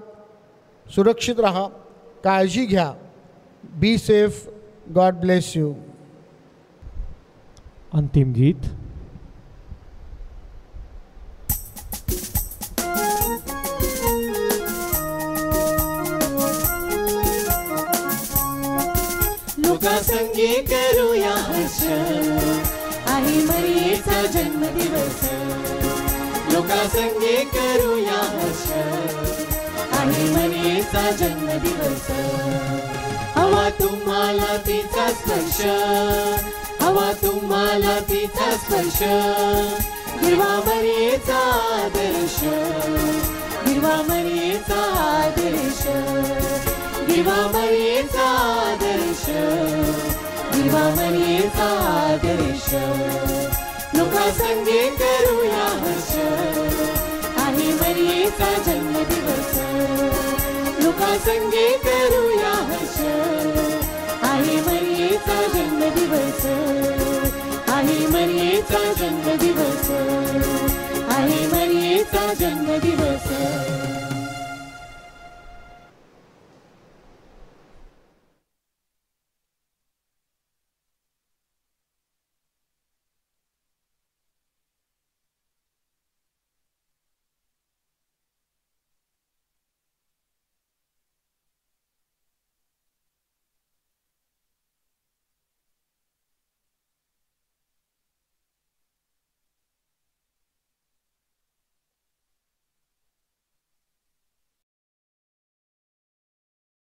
सुरक्षित राहा, काळजी घ्या. Be safe. God bless you. अंतिम गीत. लोकासंगी करूया हर्ष, आहे मरियेचा जन्मदिवस. लोकासंगी करूया हर्ष, आहे मरियेचा जन्मदिवस. हवा तुम्हाला तिचा स्पर्श, हवा तुम्हाला तिचा स्पर्श. हिरवा मरियेचा आदर्श, हिरवा मरियेचा आदर्श. हिरवा मरियेचा आदर्श, हिरवा मरियेचा आदर्श. लोकासंगी करूया हर्ष, आहे मरियेचा जन्मदिवस. लोकासंगी करूया हर्ष, आहे मरियेचा जन्मदिवस. आहे मरियेचा जन्मदिवस, आहे मरियेचा जन्मदिवस.